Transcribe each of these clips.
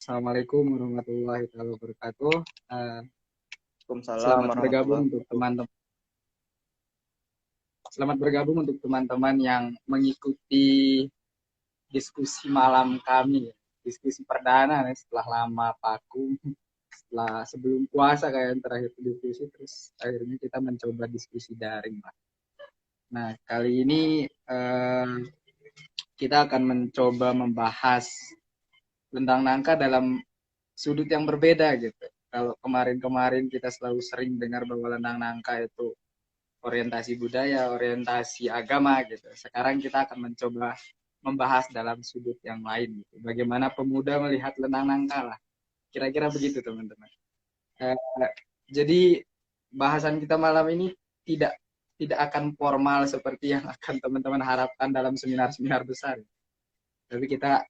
Assalamualaikum warahmatullahi wabarakatuh. Eh, Waalaikumsalam selamat bergabung warahmatullahi untuk wabarakatuh. teman-teman. Selamat bergabung untuk teman-teman yang mengikuti diskusi malam kami. Diskusi perdana nih, setelah lama vakum, setelah sebelum puasa kayak yang terakhir diskusi, terus akhirnya kita mencoba diskusi daring lah. Nah, kali ini kita akan mencoba membahas tentang nangka dalam sudut yang berbeda gitu. Kalau kemarin-kemarin kita selalu sering dengar bahwa Lentang Nangka itu orientasi budaya, orientasi agama gitu. Sekarang kita akan mencoba membahas dalam sudut yang lain gitu. Bagaimana pemuda melihat Lentang Nangka lah. Kira-kira begitu teman-teman. Eh, jadi bahasan kita malam ini tidak tidak akan formal seperti yang akan teman-teman harapkan dalam seminar-seminar besar. Tapi kita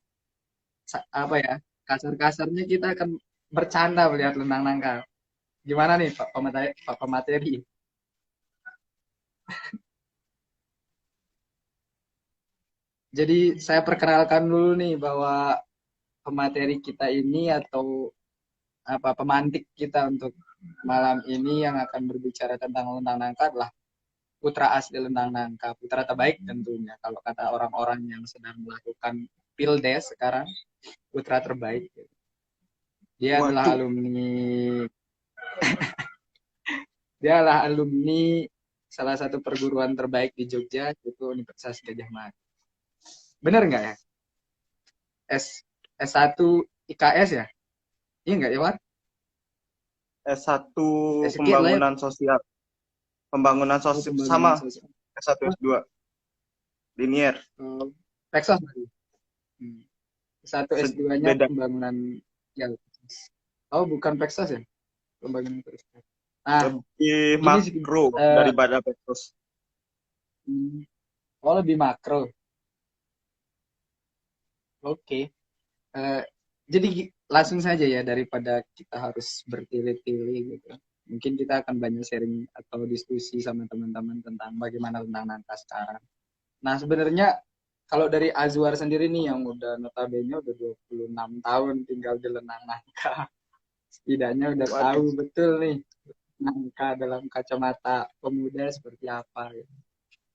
apa ya, kasar-kasarnya kita akan bercanda melihat Lentang Nangka. Gimana nih Pak pemateri? Jadi saya perkenalkan dulu nih bahwa pemateri kita ini atau apa pemantik kita untuk malam ini yang akan berbicara tentang Lentang Nangka adalah putra asli Lentang Nangka, putra terbaik tentunya. Kalau kata orang-orang yang sedang melakukan pildes sekarang, putra terbaik. Dia adalah Waduh, alumni, dia adalah alumni salah satu perguruan terbaik di Jogja, yaitu Universitas Gadjah Mada. Benar nggak ya? S S1 IKS ya? Iya nggak ya, War? S1 Sekian lah ya. pembangunan Oh, sosial pembangunan sama sosial. S1 S2 linier. Oh, Texas lagi. Hmm. Satu S2-nya Beda, pembangunan ya. Oh, bukan Texas ya? Pembangunan terus. Nah, lebih gini sih. makro eh, daripada Petrus. oh, lebih makro. Oke. Eh, jadi langsung saja ya daripada kita harus bertele-tele gitu. Mungkin kita akan banyak sharing atau diskusi sama teman-teman tentang bagaimana tentang nangka sekarang. Nah, sebenarnya kalau dari Azwar sendiri nih yang udah notabene udah 26 tahun tinggal di Lenang Nangka, setidaknya udah tahu Waduh, betul nih nangka dalam kacamata pemuda seperti apa gitu.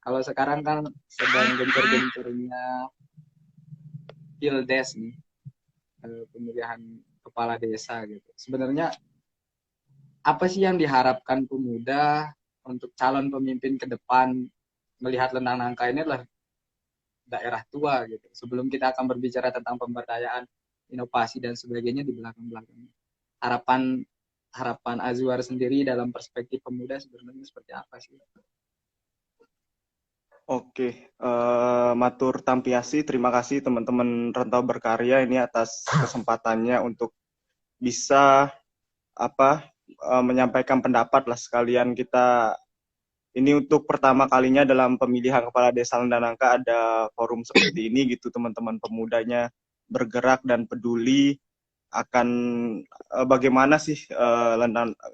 Kalau sekarang kan sedang gencar-gencarnya Pildes nih, pemilihan kepala desa gitu. Sebenarnya apa sih yang diharapkan pemuda untuk calon pemimpin ke depan melihat Lenang Nangka ini adalah daerah tua gitu. Sebelum kita akan berbicara tentang pemberdayaan, inovasi dan sebagainya di belakang-belakang. Harapan harapan Azwar sendiri dalam perspektif pemuda sebenarnya seperti apa sih? oke. Matur Tampiasi, terima kasih teman-teman Rantau Berkarya ini atas kesempatannya untuk bisa menyampaikan pendapat lah sekalian kita. Ini untuk pertama kalinya dalam pemilihan kepala desa Lendanangka ada forum seperti ini gitu, teman-teman pemudanya bergerak dan peduli akan bagaimana sih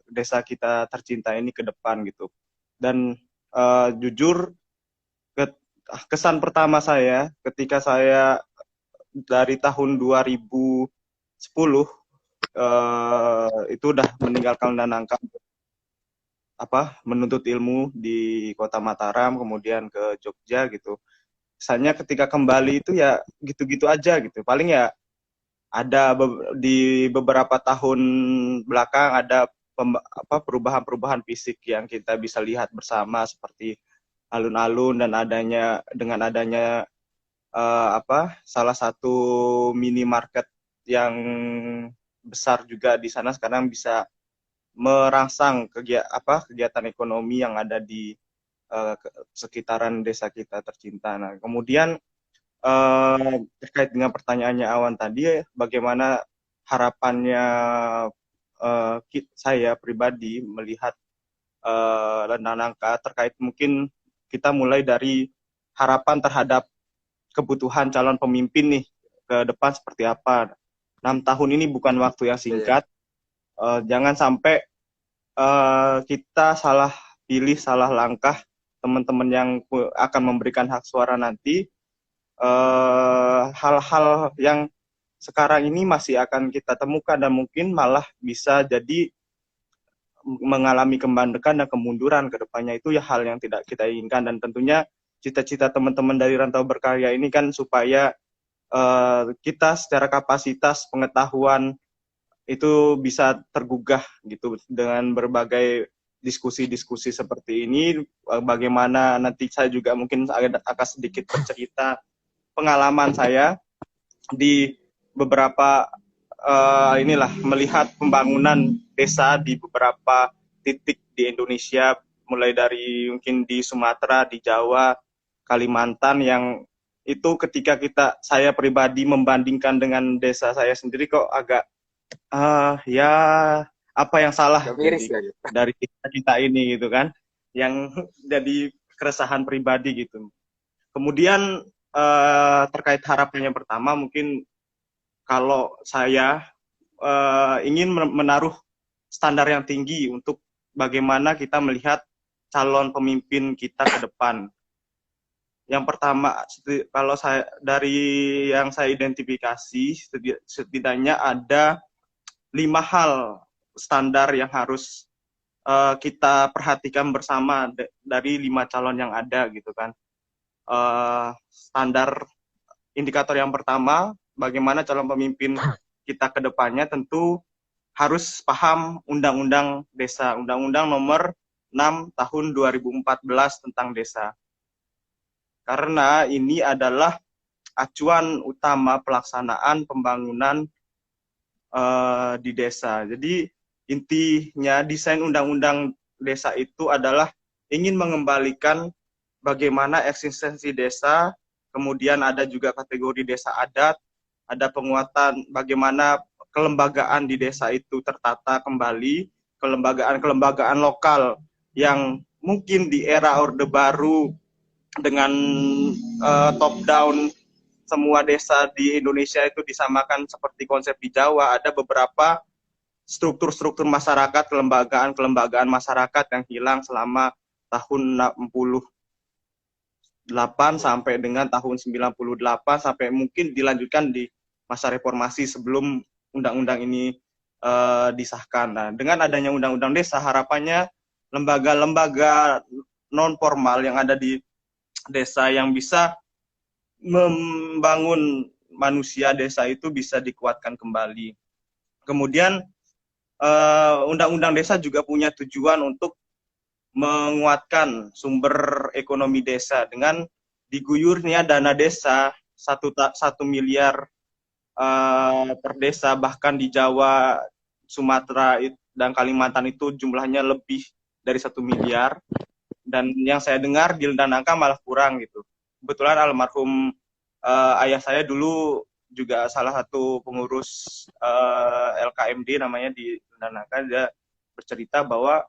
desa kita tercinta ini ke depan gitu. Dan jujur kesan pertama saya ketika saya dari tahun 2010 itu udah meninggalkan Lendanangka menuntut ilmu di kota Mataram kemudian ke Jogja gitu. Kesannya ketika kembali itu ya gitu-gitu aja gitu. Paling ya ada di beberapa tahun belakang ada perubahan-perubahan fisik yang kita bisa lihat bersama seperti alun-alun dan adanya salah satu minimarket yang besar juga di sana sekarang bisa merangsang kegiatan ekonomi yang ada di sekitaran desa kita tercinta. Nah, kemudian terkait dengan pertanyaannya Awan tadi, bagaimana harapannya saya pribadi melihat Lentang Nangka terkait mungkin kita mulai dari harapan terhadap kebutuhan calon pemimpin nih ke depan seperti apa. 6 tahun ini bukan waktu yang Iya. singkat. Jangan sampai kita salah pilih, salah langkah teman-teman yang akan memberikan hak suara nanti hal-hal yang sekarang ini masih akan kita temukan dan mungkin malah bisa jadi mengalami kembandekan dan kemunduran ke depannya. Itu ya hal yang tidak kita inginkan, dan tentunya cita-cita teman-teman dari Rantau Berkarya ini kan supaya kita secara kapasitas pengetahuan itu bisa tergugah gitu dengan berbagai diskusi-diskusi seperti ini. Bagaimana nanti saya juga mungkin akan sedikit bercerita pengalaman saya di beberapa inilah melihat pembangunan desa di beberapa titik di Indonesia, mulai dari mungkin di Sumatera, di Jawa, Kalimantan, yang itu ketika saya pribadi membandingkan dengan desa saya sendiri kok agak ya apa yang salah miris ya gitu. dari kita ini gitu kan, yang jadi keresahan pribadi gitu. Kemudian terkait harapan yang pertama, mungkin kalau saya ingin menaruh standar yang tinggi untuk bagaimana kita melihat calon pemimpin kita ke depan. Yang pertama, kalau saya dari yang saya identifikasi, setidaknya ada 5 hal standar yang harus kita perhatikan bersama dari 5 calon yang ada gitu kan. Standar indikator yang pertama, bagaimana calon pemimpin kita ke depannya tentu harus paham Undang-Undang Desa, Undang-Undang Nomor 6 Tahun 2014 tentang desa. Karena ini adalah acuan utama pelaksanaan pembangunan di desa. Jadi intinya desain undang-undang desa itu adalah ingin mengembalikan bagaimana eksistensi desa, kemudian ada juga kategori desa adat, ada penguatan bagaimana kelembagaan di desa itu tertata kembali, kelembagaan-kelembagaan lokal yang mungkin di era Orde Baru dengan top down semua desa di Indonesia itu disamakan seperti konsep di Jawa. Ada beberapa struktur-struktur masyarakat, kelembagaan masyarakat yang hilang selama tahun 68 sampai dengan tahun 98, sampai mungkin dilanjutkan di masa reformasi sebelum undang-undang ini disahkan. Nah, dengan adanya undang-undang desa, harapannya lembaga-lembaga non formal yang ada di desa yang bisa membangun manusia desa itu bisa dikuatkan kembali. Kemudian undang-undang desa juga punya tujuan untuk menguatkan sumber ekonomi desa dengan diguyurnya dana desa 1 miliar per desa, bahkan di Jawa, Sumatera, dan Kalimantan itu jumlahnya lebih dari 1 miliar. Dan yang saya dengar di Lendanangka malah kurang gitu. Kebetulan almarhum ayah saya dulu juga salah satu pengurus LKMD namanya di Lendanangka. Dia bercerita bahwa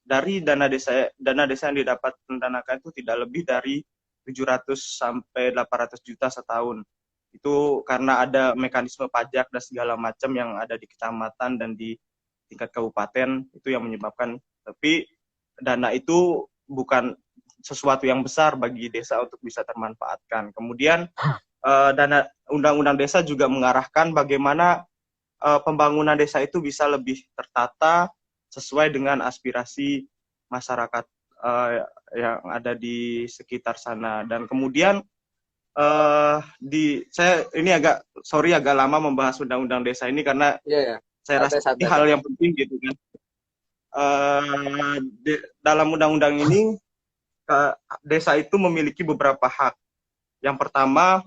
dari dana desa yang didapat Lendanangka itu tidak lebih dari 700 sampai 800 juta setahun. Itu karena ada mekanisme pajak dan segala macam yang ada di kecamatan dan di tingkat kabupaten, itu yang menyebabkan. Tapi dana itu bukan sesuatu yang besar bagi desa untuk bisa termanfaatkan. Kemudian dana undang-undang desa juga mengarahkan bagaimana pembangunan desa itu bisa lebih tertata sesuai dengan aspirasi masyarakat yang ada di sekitar sana. Dan kemudian saya ini agak lama membahas undang-undang desa ini karena saya rasa ini hal yang penting gitu kan. Dalam undang-undang ini desa itu memiliki beberapa hak. Yang pertama,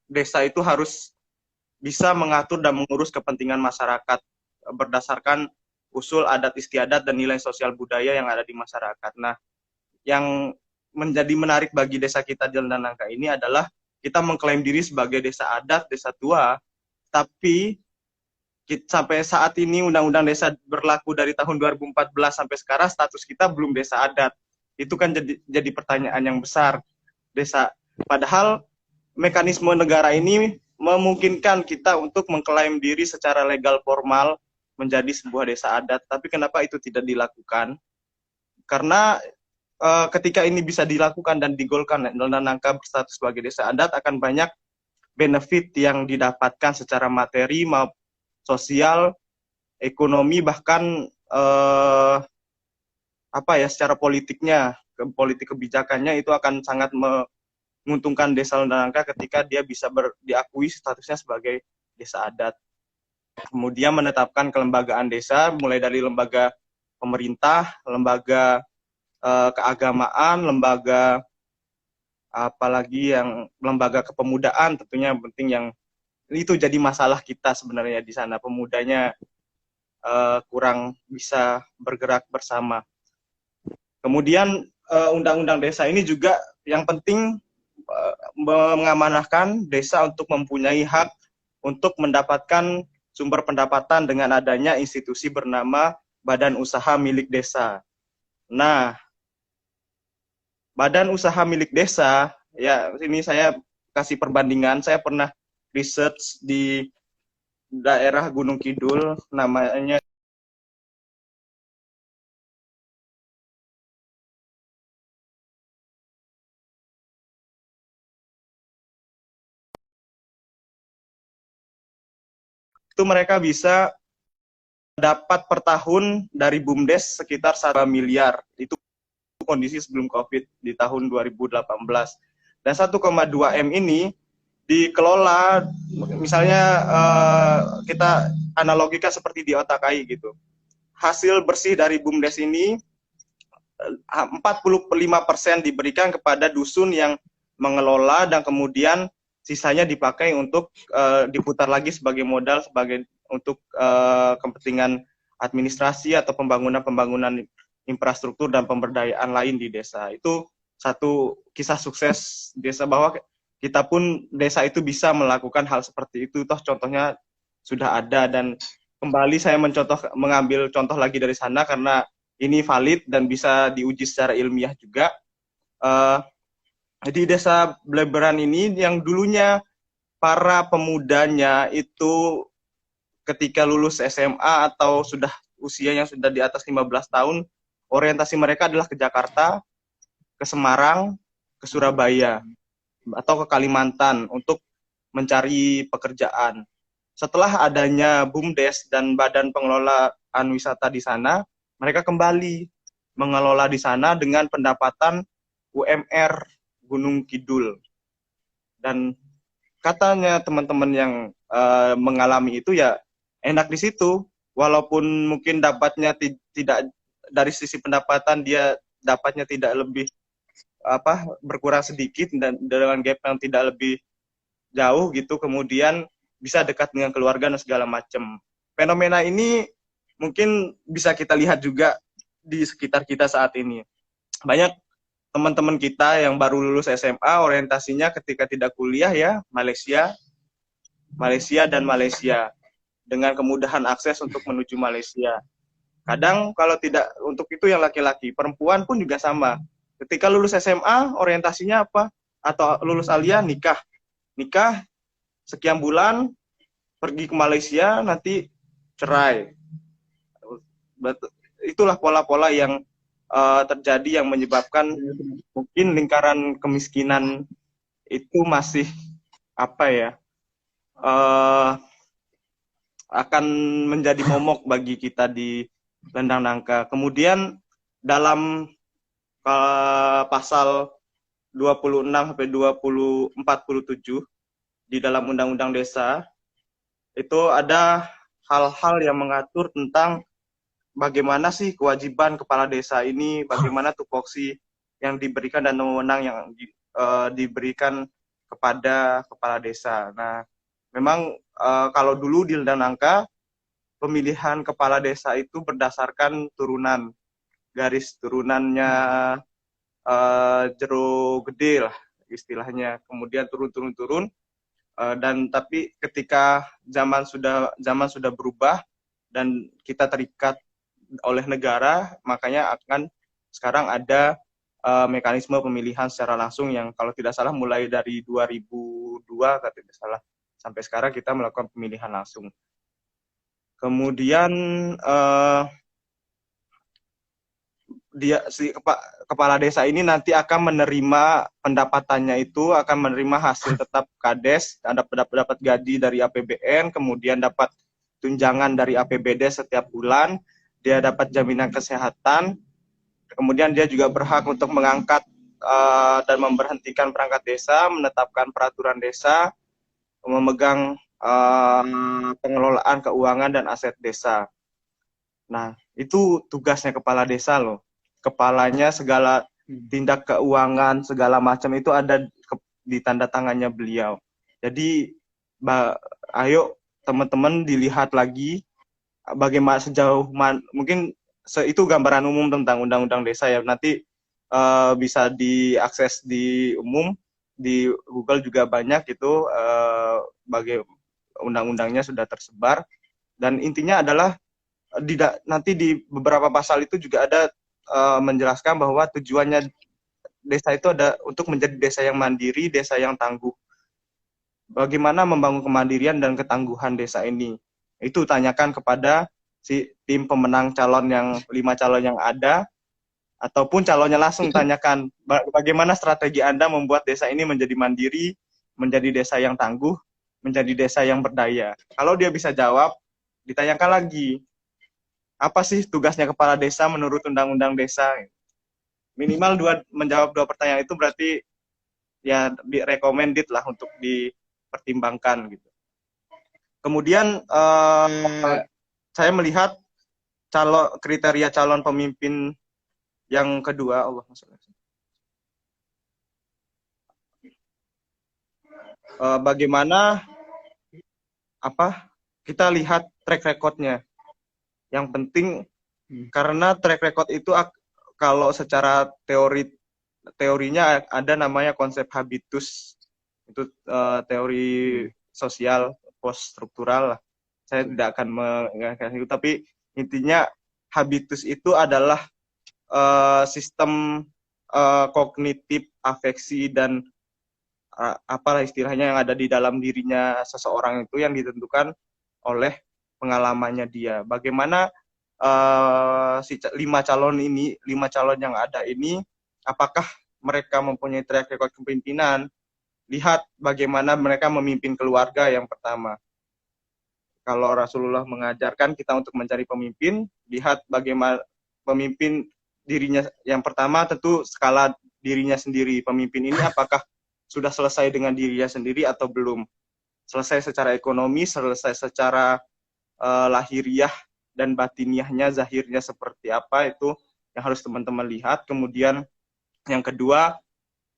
desa itu harus bisa mengatur dan mengurus kepentingan masyarakat berdasarkan usul adat istiadat dan nilai sosial budaya yang ada di masyarakat. Nah, yang menjadi menarik bagi desa kita di Lendanangka ini adalah kita mengklaim diri sebagai desa adat, desa tua, tapi sampai saat ini undang-undang desa berlaku dari tahun 2014 sampai sekarang status kita belum desa adat. Itu kan jadi pertanyaan yang besar. Desa, padahal mekanisme negara ini memungkinkan kita untuk mengklaim diri secara legal formal menjadi sebuah desa adat, tapi kenapa itu tidak dilakukan? Karena ketika ini bisa dilakukan dan digolkan Lendanangka berstatus sebagai desa adat, akan banyak benefit yang didapatkan secara materi, sosial, ekonomi, bahkan secara politiknya, politik kebijakannya itu akan sangat menguntungkan Desa Lentang Nangka ketika dia bisa diakui statusnya sebagai desa adat. Kemudian menetapkan kelembagaan desa, mulai dari lembaga pemerintah, lembaga keagamaan, lembaga apalagi yang lembaga kepemudaan, tentunya yang penting, yang itu jadi masalah kita sebenarnya di sana, pemudanya kurang bisa bergerak bersama. Kemudian undang-undang desa ini juga yang penting mengamanahkan desa untuk mempunyai hak untuk mendapatkan sumber pendapatan dengan adanya institusi bernama Badan Usaha Milik Desa. Nah, Badan Usaha Milik Desa, ya ini saya kasih perbandingan, saya pernah research di daerah Gunung Kidul, namanya itu mereka bisa dapat per tahun dari BUMDes sekitar 1 miliar. Itu kondisi sebelum COVID di tahun 2018. Dan 1,2 M ini dikelola, misalnya kita analogikan seperti di Otakai gitu. Hasil bersih dari BUMDes ini 45% diberikan kepada dusun yang mengelola, dan kemudian sisanya dipakai untuk diputar lagi sebagai modal untuk kepentingan administrasi atau pembangunan infrastruktur dan pemberdayaan lain di desa. Itu satu kisah sukses desa, bahwa kita pun desa itu bisa melakukan hal seperti itu. Toh contohnya sudah ada, dan kembali saya mengambil contoh lagi dari sana karena ini valid dan bisa diuji secara ilmiah juga. Di desa Bleberan ini yang dulunya para pemudanya itu ketika lulus SMA atau sudah usianya sudah di atas 15 tahun, orientasi mereka adalah ke Jakarta, ke Semarang, ke Surabaya, atau ke Kalimantan untuk mencari pekerjaan. Setelah adanya BUMDes dan Badan Pengelolaan Wisata di sana, mereka kembali mengelola di sana dengan pendapatan UMR Gunung Kidul. Dan katanya teman-teman yang mengalami itu ya enak di situ, walaupun mungkin dapatnya tidak dari sisi pendapatan, dia dapatnya tidak lebih berkurang sedikit dan dengan gap yang tidak lebih jauh gitu, kemudian bisa dekat dengan keluarga dan segala macam. Fenomena ini mungkin bisa kita lihat juga di sekitar kita saat ini. Banyak teman-teman kita yang baru lulus SMA, orientasinya ketika tidak kuliah ya Malaysia dan Malaysia, dengan kemudahan akses untuk menuju Malaysia. Kadang kalau tidak untuk itu yang laki-laki, perempuan pun juga sama. Ketika lulus SMA, orientasinya apa? Atau lulus aliyah, nikah sekian bulan, pergi ke Malaysia, nanti cerai. Itulah pola-pola yang terjadi yang menyebabkan mungkin lingkaran kemiskinan itu masih akan menjadi momok bagi kita di Lentang Nangka. Kemudian dalam pasal 26 sampai 47 di dalam Undang-Undang Desa itu ada hal-hal yang mengatur tentang bagaimana sih kewajiban kepala desa ini, bagaimana tupoksi yang diberikan dan wewenang yang diberikan kepada kepala desa. Nah, memang kalau dulu di Lentang Nangka, pemilihan kepala desa itu berdasarkan turunan, garis turunannya jero gede lah istilahnya, kemudian turun dan tapi ketika zaman sudah berubah dan kita terikat oleh negara, makanya akan sekarang ada mekanisme pemilihan secara langsung yang kalau tidak salah mulai dari 2002 kalau tidak salah sampai sekarang kita melakukan pemilihan langsung. Kemudian kepala desa ini nanti akan menerima pendapatannya, itu akan menerima hasil tetap Kades, dapat gaji dari APBN, kemudian dapat tunjangan dari APBD setiap bulan, dia dapat jaminan kesehatan, kemudian dia juga berhak untuk mengangkat dan memberhentikan perangkat desa, menetapkan peraturan desa, memegang pengelolaan keuangan dan aset desa. Nah, itu tugasnya kepala desa loh. Kepalanya segala tindak keuangan, segala macam itu ada di tanda tangannya beliau. Jadi, ayo teman-teman dilihat lagi bagaimana sejauh mungkin itu gambaran umum tentang undang-undang desa ya. Nanti bisa diakses di umum, di Google juga banyak itu undang-undangnya sudah tersebar. Dan intinya adalah nanti di beberapa pasal itu juga ada menjelaskan bahwa tujuannya desa itu ada untuk menjadi desa yang mandiri, desa yang tangguh. Bagaimana membangun kemandirian dan ketangguhan desa ini? Itu tanyakan kepada si tim pemenang calon 5 calon yang ada, ataupun calonnya langsung tanyakan bagaimana strategi Anda membuat desa ini menjadi mandiri, menjadi desa yang tangguh, menjadi desa yang berdaya. Kalau dia bisa jawab, ditanyakan lagi, apa sih tugasnya kepala desa menurut undang-undang desa? Minimal menjawab 2 pertanyaan itu berarti ya recommended lah untuk dipertimbangkan gitu. Kemudian saya melihat kriteria calon pemimpin yang kedua, bagaimana kita lihat track record-nya. Yang penting karena track record itu kalau secara teorinya ada namanya konsep habitus, itu teori sosial post struktural lah. Saya tidak akan mengatakan itu, tapi intinya habitus itu adalah sistem kognitif, afeksi, dan apalah istilahnya yang ada di dalam dirinya seseorang itu yang ditentukan oleh pengalamannya dia. Bagaimana 5 calon yang ada ini, apakah mereka mempunyai track record kepemimpinan? Lihat bagaimana mereka memimpin keluarga yang pertama. Kalau Rasulullah mengajarkan kita untuk mencari pemimpin, lihat bagaimana pemimpin dirinya yang pertama, tentu skala dirinya sendiri. Pemimpin ini apakah sudah selesai dengan dirinya sendiri atau belum? Selesai secara ekonomi, selesai secara lahiriah dan batiniahnya, zahirnya seperti apa, itu yang harus teman-teman lihat. Kemudian yang kedua,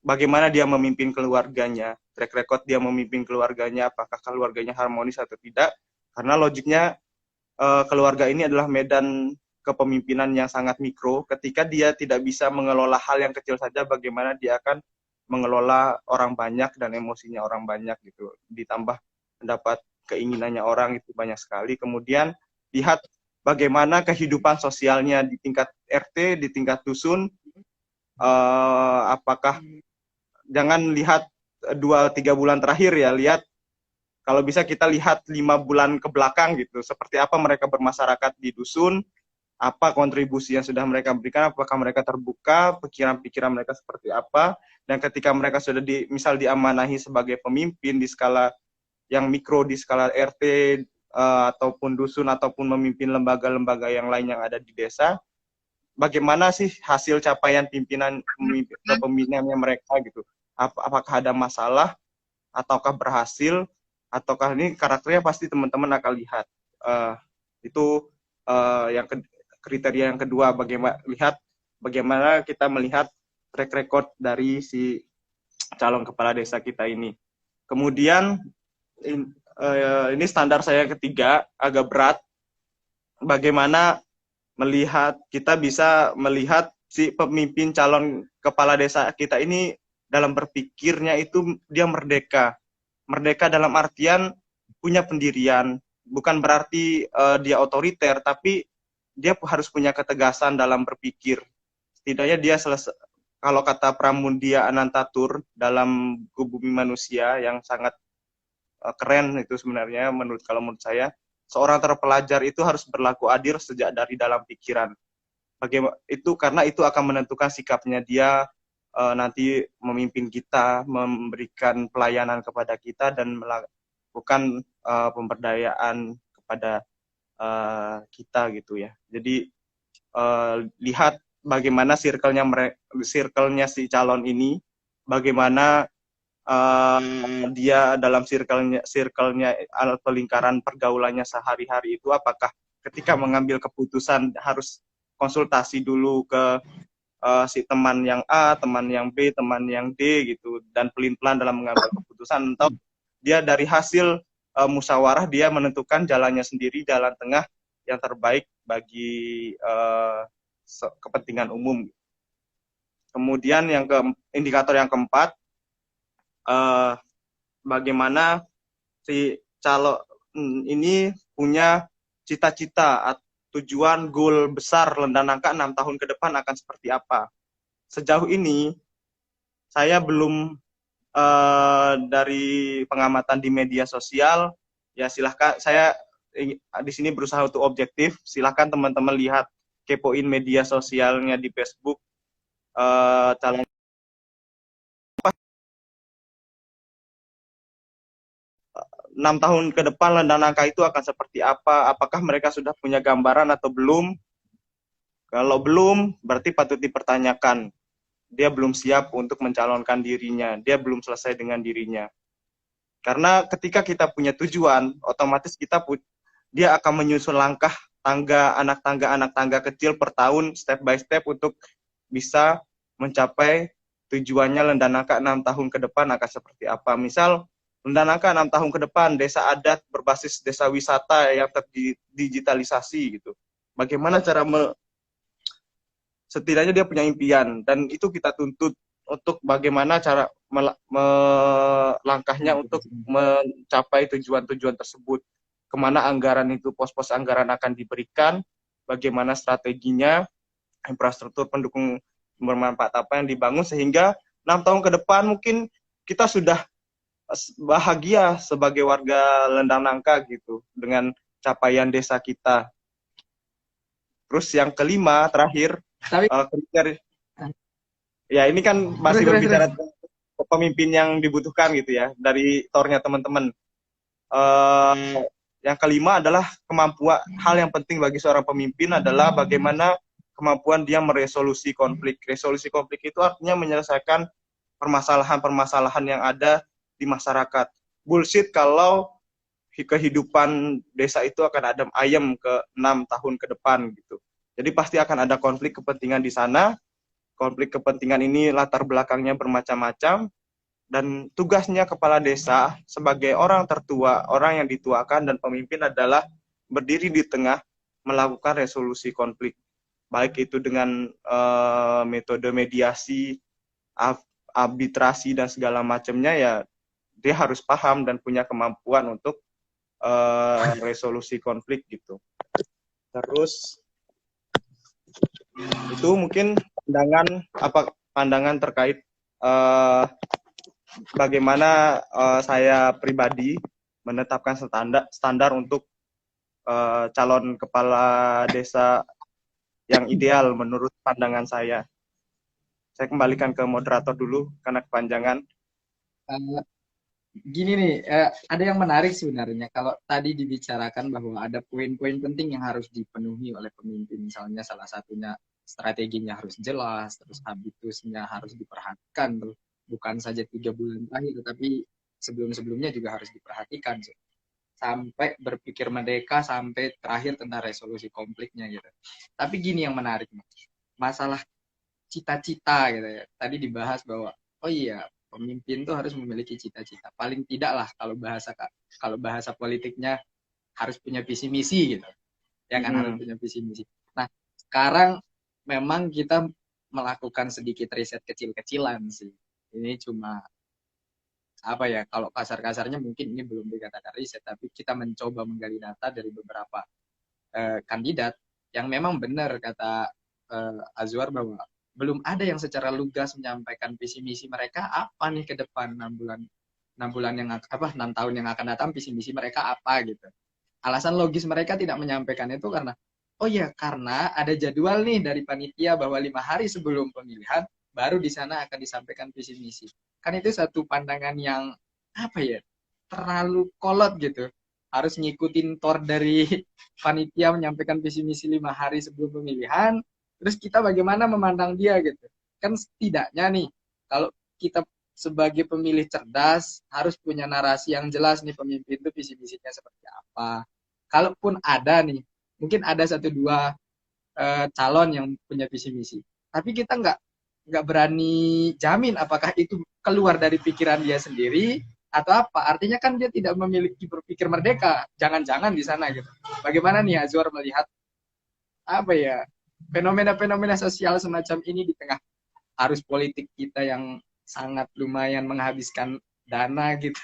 bagaimana dia memimpin keluarganya, track record dia memimpin keluarganya, apakah keluarganya harmonis atau tidak. Karena logiknya keluarga ini adalah medan kepemimpinan yang sangat mikro. Ketika dia tidak bisa mengelola hal yang kecil saja, bagaimana dia akan mengelola orang banyak dan emosinya orang banyak gitu. Ditambah pendapat keinginannya orang itu banyak sekali. Kemudian lihat bagaimana kehidupan sosialnya di tingkat RT, di tingkat dusun. Apakah jangan lihat 2-3 bulan terakhir ya, lihat kalau bisa kita lihat 5 bulan ke belakang gitu. Seperti apa mereka bermasyarakat di dusun, apa kontribusi yang sudah mereka berikan, apakah mereka terbuka, pikiran-pikiran mereka seperti apa, dan ketika mereka sudah misal diamanahi sebagai pemimpin di skala yang mikro, di skala RT, ataupun dusun, ataupun memimpin lembaga-lembaga yang lain yang ada di desa, bagaimana sih hasil capaian kepemimpinannya mereka gitu. Apakah ada masalah, ataukah berhasil, ataukah ini karakternya, pasti teman-teman akan lihat. Itu yang kriteria yang kedua, bagaimana kita melihat track record dari si calon kepala desa kita ini. Kemudian ini standar saya ketiga, agak berat. Bagaimana kita bisa melihat si pemimpin calon kepala desa kita ini dalam berpikirnya itu dia merdeka. Merdeka dalam artian punya pendirian, bukan berarti dia otoriter, tapi dia harus punya ketegasan dalam berpikir. Setidaknya dia kalau kata Pramudia Anantatur dalam Bumi Manusia yang sangat keren itu sebenarnya kalau menurut saya, seorang terpelajar itu harus berlaku adil sejak dari dalam pikiran. Bagaimana itu, karena itu akan menentukan sikapnya dia nanti memimpin kita, memberikan pelayanan kepada kita dan melakukan pemberdayaan kepada kita gitu ya. Jadi lihat bagaimana circle-nya si calon ini, bagaimana dia dalam circle-nya atau lingkaran pergaulannya sehari-hari itu, apakah ketika mengambil keputusan harus konsultasi dulu ke si teman yang A, teman yang B, teman yang D gitu, dan pelin-pelan dalam mengambil keputusan, atau dia dari hasil musyawarah dia menentukan jalannya sendiri, jalan tengah yang terbaik bagi kepentingan umum. Kemudian indikator yang keempat, bagaimana si calon ini punya cita-cita, tujuan, goal besar, Lendanangka 6 tahun ke depan akan seperti apa. Sejauh ini saya belum dari pengamatan di media sosial, ya silahkan, saya di sini berusaha untuk objektif, silahkan teman-teman lihat, kepoin media sosialnya di Facebook, calon 6 tahun ke depan Lendanangka itu akan seperti apa, apakah mereka sudah punya gambaran atau belum. Kalau belum, berarti patut dipertanyakan, dia belum siap untuk mencalonkan dirinya, dia belum selesai dengan dirinya. Karena ketika kita punya tujuan, otomatis dia akan menyusun langkah anak tangga kecil per tahun, step by step, untuk bisa mencapai tujuannya Lendanangka 6 tahun ke depan akan seperti apa. Misal Lendanangka 6 tahun ke depan desa adat berbasis desa wisata yang terdigitalisasi gitu. Bagaimana cara setidaknya dia punya impian, dan itu kita tuntut untuk bagaimana cara langkahnya untuk mencapai tujuan-tujuan tersebut. Kemana anggaran itu, pos-pos anggaran akan diberikan, bagaimana strateginya, infrastruktur pendukung bermanfaat apa yang dibangun, sehingga 6 tahun ke depan mungkin kita sudah bahagia sebagai warga Lendanangka gitu dengan capaian desa kita. Terus yang kelima, terakhir, ya ini kan masih berbicara pemimpin yang dibutuhkan gitu ya, dari tornya teman-teman. Yang kelima adalah kemampuan, hal yang penting bagi seorang pemimpin adalah bagaimana kemampuan dia meresolusi konflik. Resolusi konflik itu artinya menyelesaikan permasalahan-permasalahan yang ada di masyarakat. Bullshit kalau kehidupan desa itu akan adem ayem ke 6 tahun ke depan gitu. Jadi pasti akan ada konflik kepentingan di sana. Konflik kepentingan ini latar belakangnya bermacam-macam, dan tugasnya kepala desa sebagai orang tertua, orang yang dituakan dan pemimpin adalah berdiri di tengah, melakukan resolusi konflik. Baik itu dengan metode mediasi, arbitrasi dan segala macamnya, ya dia harus paham dan punya kemampuan untuk resolusi konflik gitu. Terus itu mungkin pandangan terkait bagaimana saya pribadi menetapkan standar untuk calon kepala desa yang ideal menurut pandangan saya. Saya kembalikan ke moderator dulu karena kepanjangan. Gini nih, ada yang menarik sebenarnya. Kalau tadi dibicarakan bahwa ada poin-poin penting yang harus dipenuhi oleh pemimpin. Misalnya salah satunya strateginya harus jelas, terus habitusnya harus diperhatikan. Bukan saja 3 bulan terakhir, tetapi sebelum-sebelumnya juga harus diperhatikan. Sampai berpikir merdeka, sampai terakhir tentang resolusi konfliknya gitu. Tapi gini yang menarik, masalah cita-cita gitu ya. Tadi dibahas bahwa, oh iya, pemimpin tuh harus memiliki cita-cita. Paling tidak lah kalau bahasa politiknya harus punya visi misi gitu. Ya kan, harus punya visi misi. Nah, sekarang memang kita melakukan sedikit riset kecil-kecilan sih. Ini cuma apa ya, kalau kasar-kasarnya mungkin ini belum dikatakan riset, tapi kita mencoba menggali data dari beberapa kandidat yang memang benar kata Azwar bahwa belum ada yang secara lugas menyampaikan visi misi mereka apa nih ke depan 6 bulan yang 6 tahun yang akan datang, visi misi mereka apa gitu. Alasan logis mereka tidak menyampaikan itu karena oh ya karena ada jadwal nih dari panitia bahwa 5 hari sebelum pemilihan baru di sana akan disampaikan visi misi. Kan itu satu pandangan yang apa ya, terlalu kolot gitu. Harus ngikutin tor dari panitia menyampaikan visi misi 5 hari sebelum pemilihan. Terus kita bagaimana memandang dia gitu. Kan setidaknya nih, kalau kita sebagai pemilih cerdas harus punya narasi yang jelas nih pemimpin itu visi misinya seperti apa. Kalaupun ada nih, mungkin ada satu dua calon yang punya visi misi, tapi kita nggak berani jamin apakah itu keluar dari pikiran dia sendiri atau apa. Artinya kan dia tidak memiliki berpikir merdeka. Jangan-jangan di sana gitu. Bagaimana nih Azwar melihat apa ya, fenomena-fenomena sosial semacam ini di tengah arus politik kita yang sangat lumayan menghabiskan dana gitu.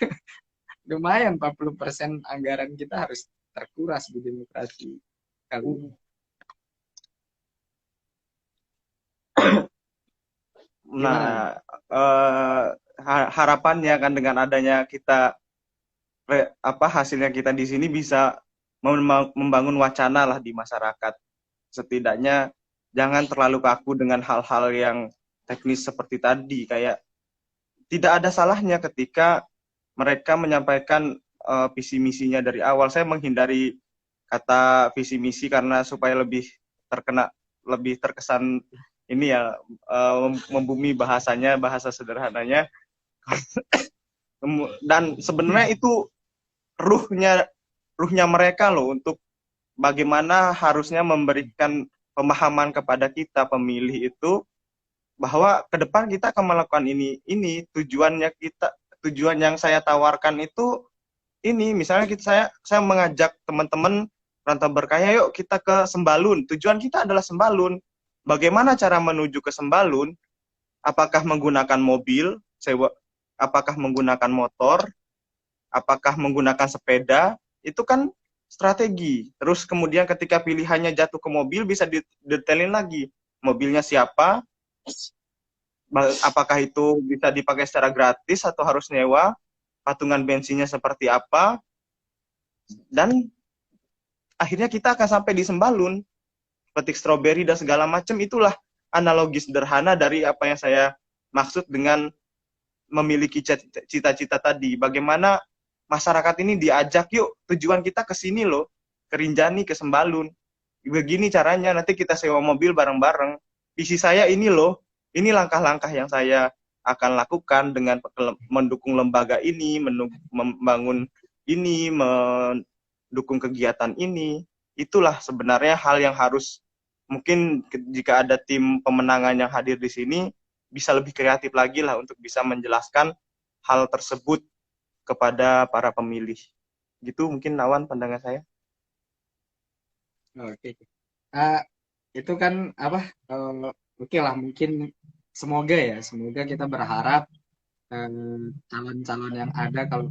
Lumayan 40% anggaran kita harus terkuras di demokrasi kali ini. Nah, harapannya kan dengan adanya kita hasilnya kita di sini bisa membangun wacana lah di masyarakat. Setidaknya jangan terlalu kaku dengan hal-hal yang teknis seperti tadi. Kayak tidak ada salahnya ketika mereka menyampaikan visi misinya dari awal. Saya menghindari kata visi misi karena supaya lebih terkesan ini ya, membumi bahasanya, bahasa sederhananya. Dan sebenarnya itu ruhnya mereka loh, untuk bagaimana harusnya memberikan pemahaman kepada kita pemilih itu bahwa ke depan kita akan melakukan ini tujuan yang saya tawarkan itu ini. Misalnya saya mengajak teman-teman rantau berkaya, yuk kita ke Sembalun. Tujuan kita adalah Sembalun. Bagaimana cara menuju ke Sembalun? Apakah menggunakan mobil sewa, apakah menggunakan motor, apakah menggunakan sepeda? Itu kan strategi. Terus kemudian ketika pilihannya jatuh ke mobil, bisa didetailin lagi. Mobilnya siapa, apakah itu bisa dipakai secara gratis atau harus nyewa, patungan bensinnya seperti apa, dan akhirnya kita akan sampai di Sembalun, petik stroberi dan segala macam. Itulah analogi sederhana dari apa yang saya maksud dengan memiliki cita-cita tadi. Bagaimana masyarakat ini diajak, yuk tujuan kita ke sini loh, ke Rinjani, ke Sembalun. Begini caranya, nanti kita sewa mobil bareng-bareng. Visi saya ini loh, ini langkah-langkah yang saya akan lakukan dengan mendukung lembaga ini, membangun ini, mendukung kegiatan ini. Itulah sebenarnya hal yang harus, mungkin jika ada tim pemenangan yang hadir di sini, bisa lebih kreatif lagi lah untuk bisa menjelaskan hal tersebut kepada para pemilih. Gitu mungkin Nawan pandangan saya. Oke. Itu kan apa? Oke lah, mungkin semoga kita berharap calon-calon yang ada, kalau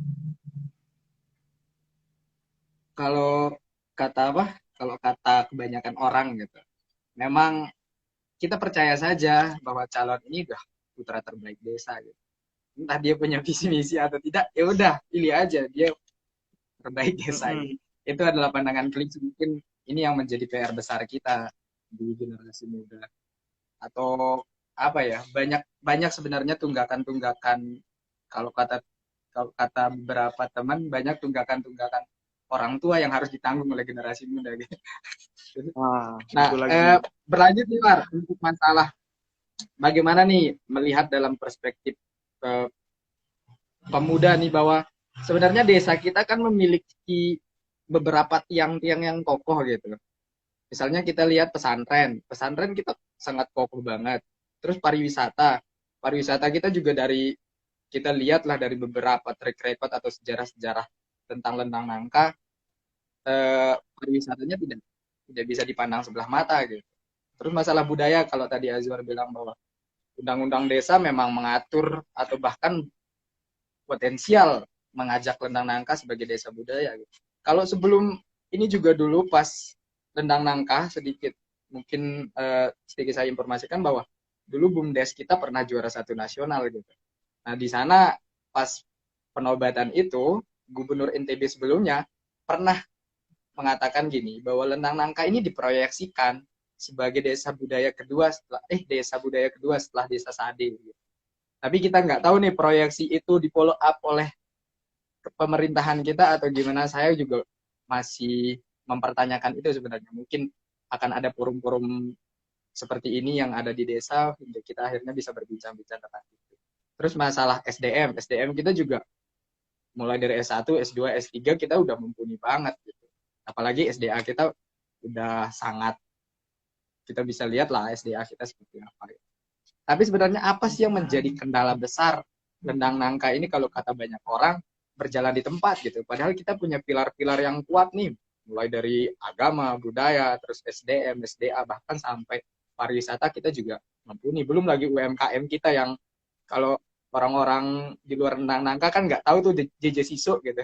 kalau kata apa? Kalau kata kebanyakan orang gitu, memang kita percaya saja bahwa calon ini udah putra terbaik desa gitu. Entah dia punya visi misi atau tidak, ya udah pilih aja dia terbaik desa. Itu adalah pandangan klik. Mungkin ini yang menjadi PR besar kita di generasi muda. Atau apa ya, banyak banyak sebenarnya tunggakan-tunggakan, kalau kata beberapa teman, banyak tunggakan-tunggakan orang tua yang harus ditanggung oleh generasi muda gitu. Nah, berlanjut nih Mar, untuk masalah bagaimana nih melihat dalam perspektif pemuda nih, bahwa sebenarnya desa kita kan memiliki beberapa tiang-tiang yang kokoh gitu. Misalnya kita lihat pesantren kita sangat kokoh banget. Terus pariwisata kita juga kita lihatlah dari beberapa track record atau sejarah-sejarah tentang Lendang Nangka, pariwisatanya tidak bisa dipandang sebelah mata gitu. Terus masalah budaya, kalau tadi Azwar bilang bahwa undang-undang desa memang mengatur atau bahkan potensial mengajak Lendang Nangka sebagai desa budaya gitu. Kalau sebelum ini juga dulu pas Lendang Nangka, sedikit mungkin sedikit saya informasikan bahwa dulu BUMDes kita pernah juara 1 nasional gitu. Nah di sana pas penobatan itu, Gubernur NTB sebelumnya pernah mengatakan gini, bahwa Lentang Nangka ini diproyeksikan sebagai desa budaya kedua setelah Desa Sade. Tapi kita nggak tahu nih proyeksi itu di follow up oleh pemerintahan kita atau gimana. Saya juga masih mempertanyakan itu sebenarnya. Mungkin akan ada forum-forum seperti ini yang ada di desa, kita akhirnya bisa berbincang-bincang tentang itu. Terus masalah SDM kita juga mulai dari S1, S2, S3 kita udah mumpuni banget gitu. Apalagi SDA kita udah sangat, kita bisa lihat lah SDA kita seperti apa. Gitu. Tapi sebenarnya apa sih yang menjadi kendala besar Lentang Nangka ini kalau kata banyak orang berjalan di tempat gitu. Padahal kita punya pilar-pilar yang kuat nih, mulai dari agama, budaya, terus SDM, SDA, bahkan sampai pariwisata kita juga mumpuni. Belum lagi UMKM kita yang kalau orang-orang di luar Lentang Nangka kan nggak tahu tuh JJ Siso gitu.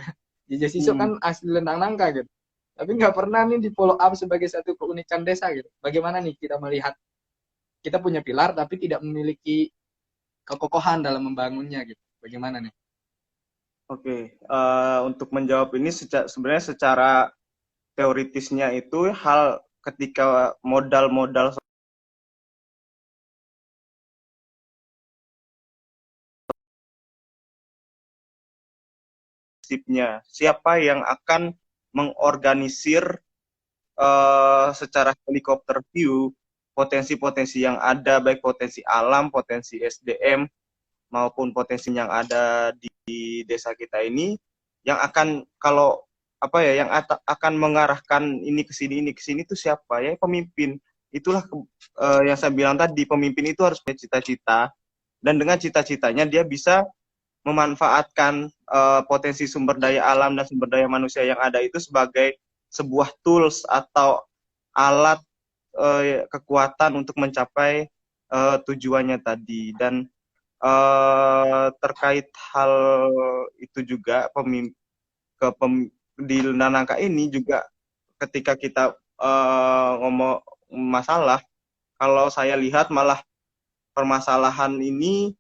JJ Siso kan asli Lentang Nangka gitu. Tapi nggak pernah nih di follow up sebagai satu keunikan desa gitu. Bagaimana nih kita melihat kita punya pilar tapi tidak memiliki kekokohan dalam membangunnya gitu. Bagaimana nih? Oke, untuk menjawab ini sebenarnya secara teoritisnya itu hal ketika modal-modal siapa yang akan mengorganisir secara helikopter view potensi-potensi yang ada, baik potensi alam, potensi SDM, maupun potensi yang ada di desa kita ini, yang akan kalau apa ya, yang akan mengarahkan ini ke sini itu siapa ya? Pemimpin. Itulah yang saya bilang tadi, pemimpin itu harus punya cita-cita, dan dengan cita-citanya dia bisa memanfaatkan potensi sumber daya alam dan sumber daya manusia yang ada itu sebagai sebuah tools atau alat kekuatan untuk mencapai tujuannya tadi. Dan terkait hal itu juga di Lentang Nangka ini juga ketika kita ngomong masalah, kalau saya lihat malah permasalahan ini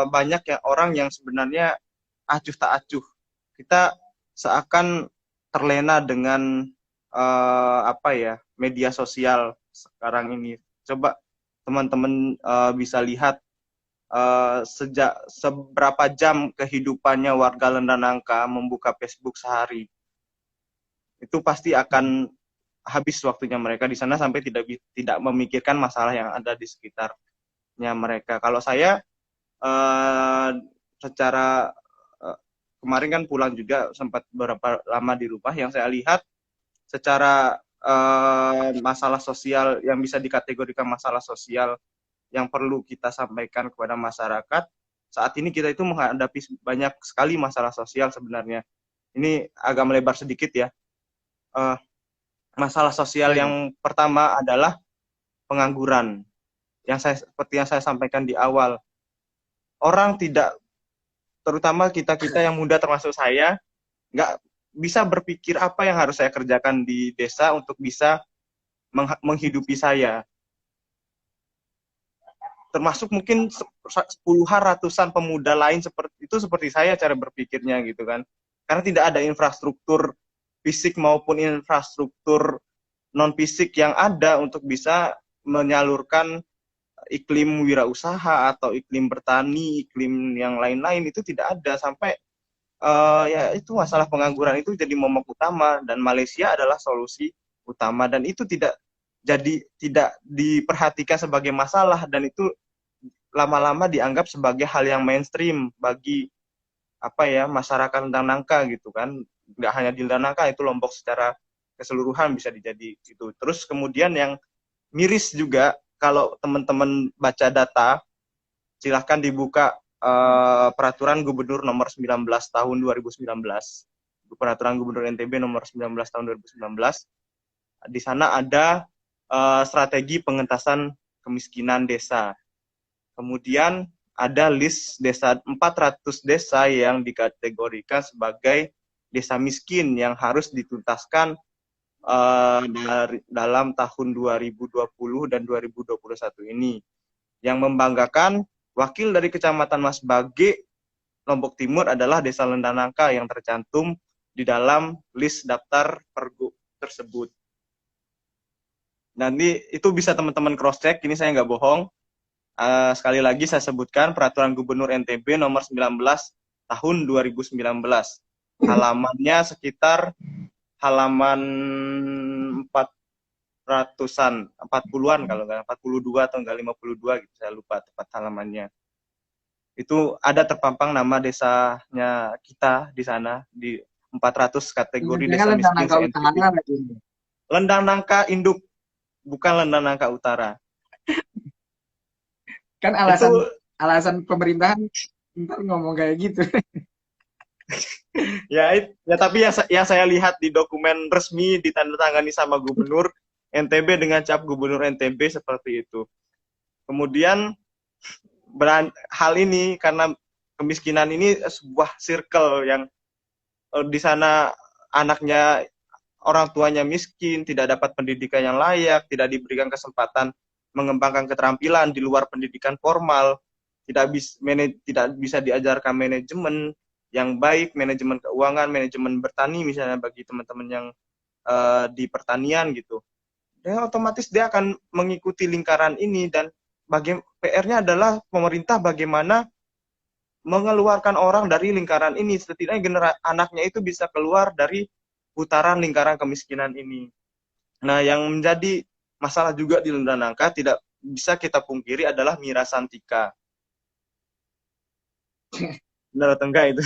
banyak ya orang yang sebenarnya acuh tak acuh. Kita seakan terlena dengan media sosial sekarang ini. Coba teman-teman bisa lihat sejak seberapa jam kehidupannya warga Lentang Nangka membuka Facebook sehari. Itu pasti akan habis waktunya mereka di sana sampai tidak memikirkan masalah yang ada di sekitarnya mereka. Kalau saya secara kemarin kan pulang juga, sempat beberapa lama di rumah, yang saya lihat secara masalah sosial yang bisa dikategorikan masalah sosial yang perlu kita sampaikan kepada masyarakat. Saat ini kita itu menghadapi banyak sekali masalah sosial sebenarnya. Ini agak melebar sedikit ya. Masalah sosial yang pertama adalah pengangguran. Seperti yang saya sampaikan di awal. Orang tidak, terutama kita-kita yang muda termasuk saya, nggak bisa berpikir apa yang harus saya kerjakan di desa untuk bisa menghidupi saya. Termasuk mungkin puluhan ratusan pemuda lain seperti saya cara berpikirnya gitu kan. Karena tidak ada infrastruktur fisik maupun infrastruktur non fisik yang ada untuk bisa menyalurkan iklim wirausaha atau iklim bertani, iklim yang lain-lain, itu tidak ada. Sampai ya itu masalah pengangguran itu jadi momok utama, dan Malaysia adalah solusi utama, dan itu tidak diperhatikan sebagai masalah, dan itu lama-lama dianggap sebagai hal yang mainstream bagi masyarakat Lentang Nangka gitu kan. Nggak hanya di Lentang Nangka, itu Lombok secara keseluruhan bisa dijadi gitu. Terus kemudian yang miris juga, kalau teman-teman baca data, silahkan dibuka peraturan Gubernur nomor 19 tahun 2019. Peraturan Gubernur NTB nomor 19 tahun 2019. Di sana ada strategi pengentasan kemiskinan desa. Kemudian ada list 400 desa yang dikategorikan sebagai desa miskin yang harus dituntaskan dalam tahun 2020 dan 2021 ini. Yang membanggakan, wakil dari Kecamatan Mas Bage, Lombok Timur adalah Desa Lentang Nangka yang tercantum di dalam list daftar pergub tersebut. Nanti itu bisa teman-teman cross check, ini saya nggak bohong. Sekali lagi saya sebutkan Peraturan Gubernur NTB nomor 19 tahun 2019. Halamannya sekitar halaman 400-an, 40-an kalau nggak 42 atau nggak 52 gitu, saya lupa tepat halamannya. Itu ada terpampang nama desanya kita di sana di 400 kategori desa miskin se-NTB. Lendang Nangka Induk, bukan Lendang Nangka Utara. Kan alasan pemerintahan ntar ngomong kayak gitu. ya tapi yang saya lihat di dokumen resmi ditandatangani sama Gubernur NTB dengan cap Gubernur NTB seperti itu. Kemudian hal ini karena kemiskinan ini sebuah circle yang di sana anaknya orang tuanya miskin, tidak dapat pendidikan yang layak, tidak diberikan kesempatan mengembangkan keterampilan di luar pendidikan formal, tidak bisa diajarkan manajemen yang baik, manajemen keuangan, manajemen bertani misalnya bagi teman-teman yang di pertanian gitu. Dan otomatis dia akan mengikuti lingkaran ini dan PR-nya adalah pemerintah bagaimana mengeluarkan orang dari lingkaran ini, setidaknya anaknya itu bisa keluar dari putaran lingkaran kemiskinan ini. Nah, yang menjadi masalah juga di Lendang Nangka tidak bisa kita pungkiri adalah miras Santika. Benar atau enggak itu?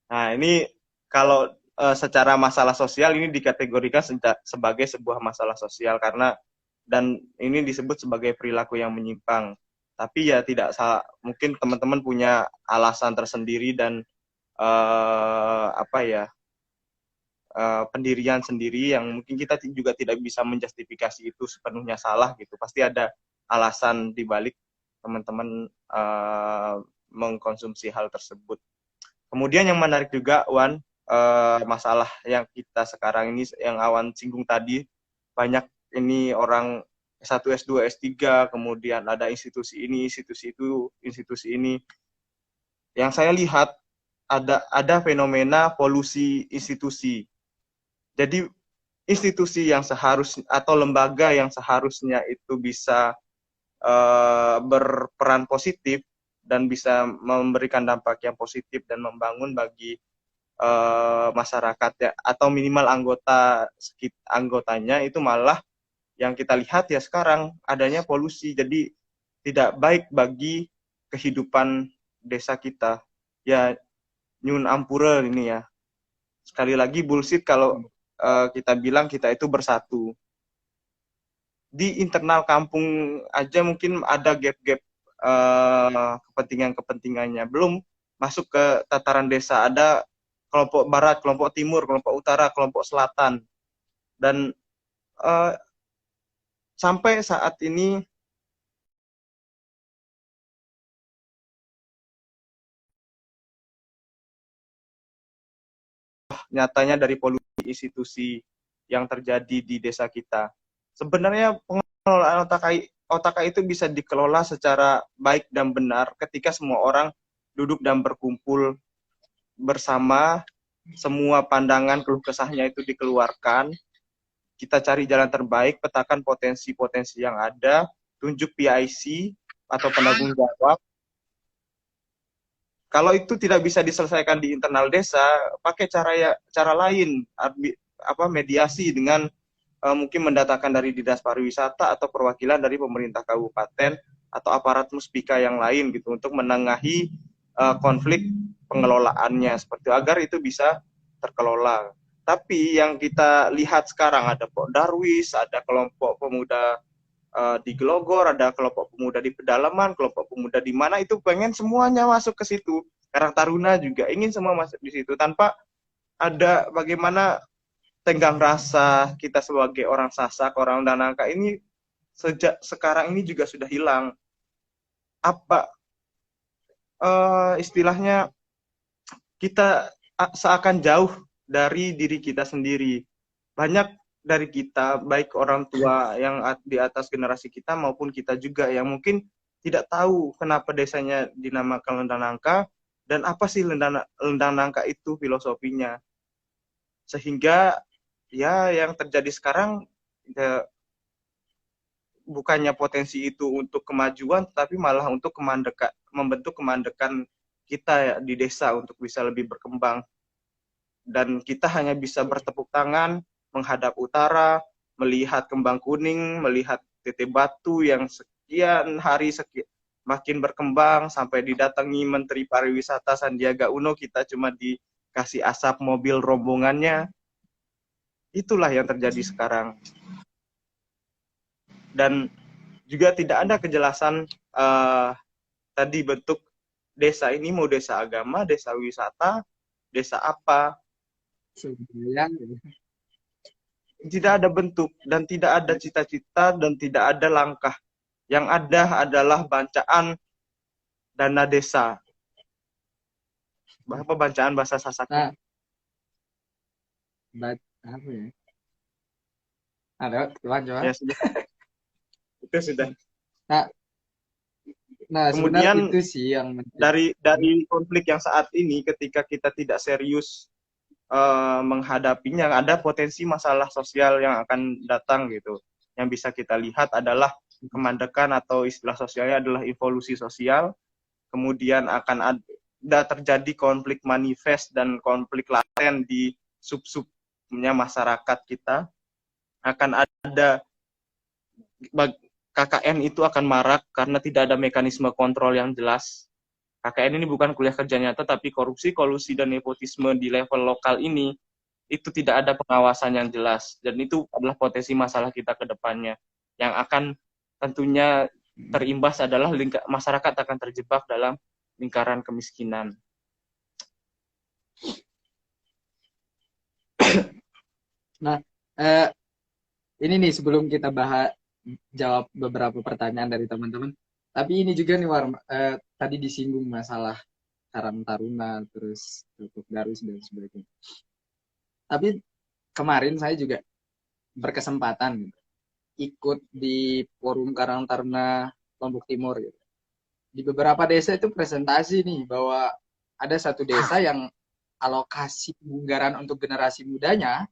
Nah, ini kalau secara masalah sosial ini dikategorikan sebagai sebuah masalah sosial karena dan ini disebut sebagai perilaku yang menyimpang. Tapi ya tidak salah, mungkin teman-teman punya alasan tersendiri dan pendirian sendiri yang mungkin kita juga tidak bisa menjustifikasi itu sepenuhnya salah gitu. Pasti ada alasan di balik teman-teman mengkonsumsi hal tersebut. Kemudian yang menarik juga, Wan, masalah yang kita sekarang ini, yang Awan singgung tadi, banyak ini orang S1, S2, S3, kemudian ada institusi ini, institusi itu, institusi ini. Yang saya lihat ada fenomena polusi institusi. Jadi institusi yang seharusnya atau lembaga yang seharusnya itu bisa berperan positif dan bisa memberikan dampak yang positif dan membangun bagi masyarakat ya, atau minimal anggotanya itu malah yang kita lihat ya sekarang adanya polusi, jadi tidak baik bagi kehidupan desa kita. Ya nyun ampura ini ya. Sekali lagi bullshit kalau kita bilang kita itu bersatu. Di internal kampung aja mungkin ada gap-gap kepentingan-kepentingannya. Belum masuk ke tataran desa, ada kelompok barat, kelompok timur, kelompok utara, kelompok selatan. Dan sampai saat ini nyatanya dari polusi institusi yang terjadi di desa kita. Sebenarnya pengelolaan OTK itu bisa dikelola secara baik dan benar ketika semua orang duduk dan berkumpul bersama, semua pandangan keluh kesahnya itu dikeluarkan, kita cari jalan terbaik, petakan potensi-potensi yang ada, tunjuk PIC atau penanggung jawab. Kalau itu tidak bisa diselesaikan di internal desa, pakai cara lain, mediasi dengan mungkin mendatangkan dari Dinas Pariwisata atau perwakilan dari pemerintah kabupaten atau aparat muspika yang lain gitu untuk menengahi konflik pengelolaannya seperti agar itu bisa terkelola. Tapi yang kita lihat sekarang ada Pok Darwis, ada kelompok pemuda di Glogor, ada kelompok pemuda di pedalaman, kelompok pemuda di mana itu pengen semuanya masuk ke situ. Karang Taruna juga ingin semua masuk di situ tanpa ada bagaimana tenggang rasa kita sebagai orang Sasak, orang Danangka ini sejak sekarang ini juga sudah hilang. Apa istilahnya kita seakan jauh dari diri kita sendiri. Banyak dari kita, baik orang tua yang di atas generasi kita maupun kita juga yang mungkin tidak tahu kenapa desanya dinamakan Lendang Nangka, dan apa sih Lendang Nangka itu filosofinya. Sehingga ya yang terjadi sekarang ya, bukannya potensi itu untuk kemajuan, tapi malah untuk membentuk kemandekan kita ya di desa untuk bisa lebih berkembang. Dan kita hanya bisa bertepuk tangan, menghadap utara, melihat kembang kuning, melihat titik batu yang sekian hari makin berkembang, sampai didatangi Menteri Pariwisata Sandiaga Uno, kita cuma dikasih asap mobil rombongannya. Itulah yang terjadi sekarang. Dan juga tidak ada kejelasan tadi bentuk desa ini mau desa agama, desa wisata, desa apa. Sebayang gitu. Tidak ada bentuk dan tidak ada cita-cita dan tidak ada langkah. Yang ada adalah bacaan dana desa. Apa bacaan bahasa Sasaknya? Nah, apa ya? Ada, coba. Ya sudah, itu sudah. Nah, nah sebenarnya Kemudian itu sih yang dari konflik yang saat ini, ketika kita tidak serius menghadapinya, ada potensi masalah sosial yang akan datang gitu. Yang bisa kita lihat adalah kemandekan, atau istilah sosialnya adalah evolusi sosial. Kemudian akan ada terjadi konflik manifest dan konflik laten di sub-subnya masyarakat kita. Akan ada KKN itu akan marak karena tidak ada mekanisme kontrol yang jelas. KKN ini bukan kuliah kerja nyata, tapi korupsi, kolusi, dan nepotisme di level lokal ini itu tidak ada pengawasan yang jelas. Dan itu adalah potensi masalah kita ke depannya. Yang akan tentunya terimbas adalah masyarakat akan terjebak dalam lingkaran kemiskinan. Nah, ini nih sebelum kita jawab beberapa pertanyaan dari teman-teman. Tapi ini juga nih War, tadi disinggung masalah Karang Taruna, terus Tutuk Darus dan sebagainya. Tapi kemarin saya juga berkesempatan gitu, ikut di forum Karang Taruna Lombok Timur gitu. Di beberapa desa itu presentasi nih bahwa ada satu desa yang alokasi anggaran untuk generasi mudanya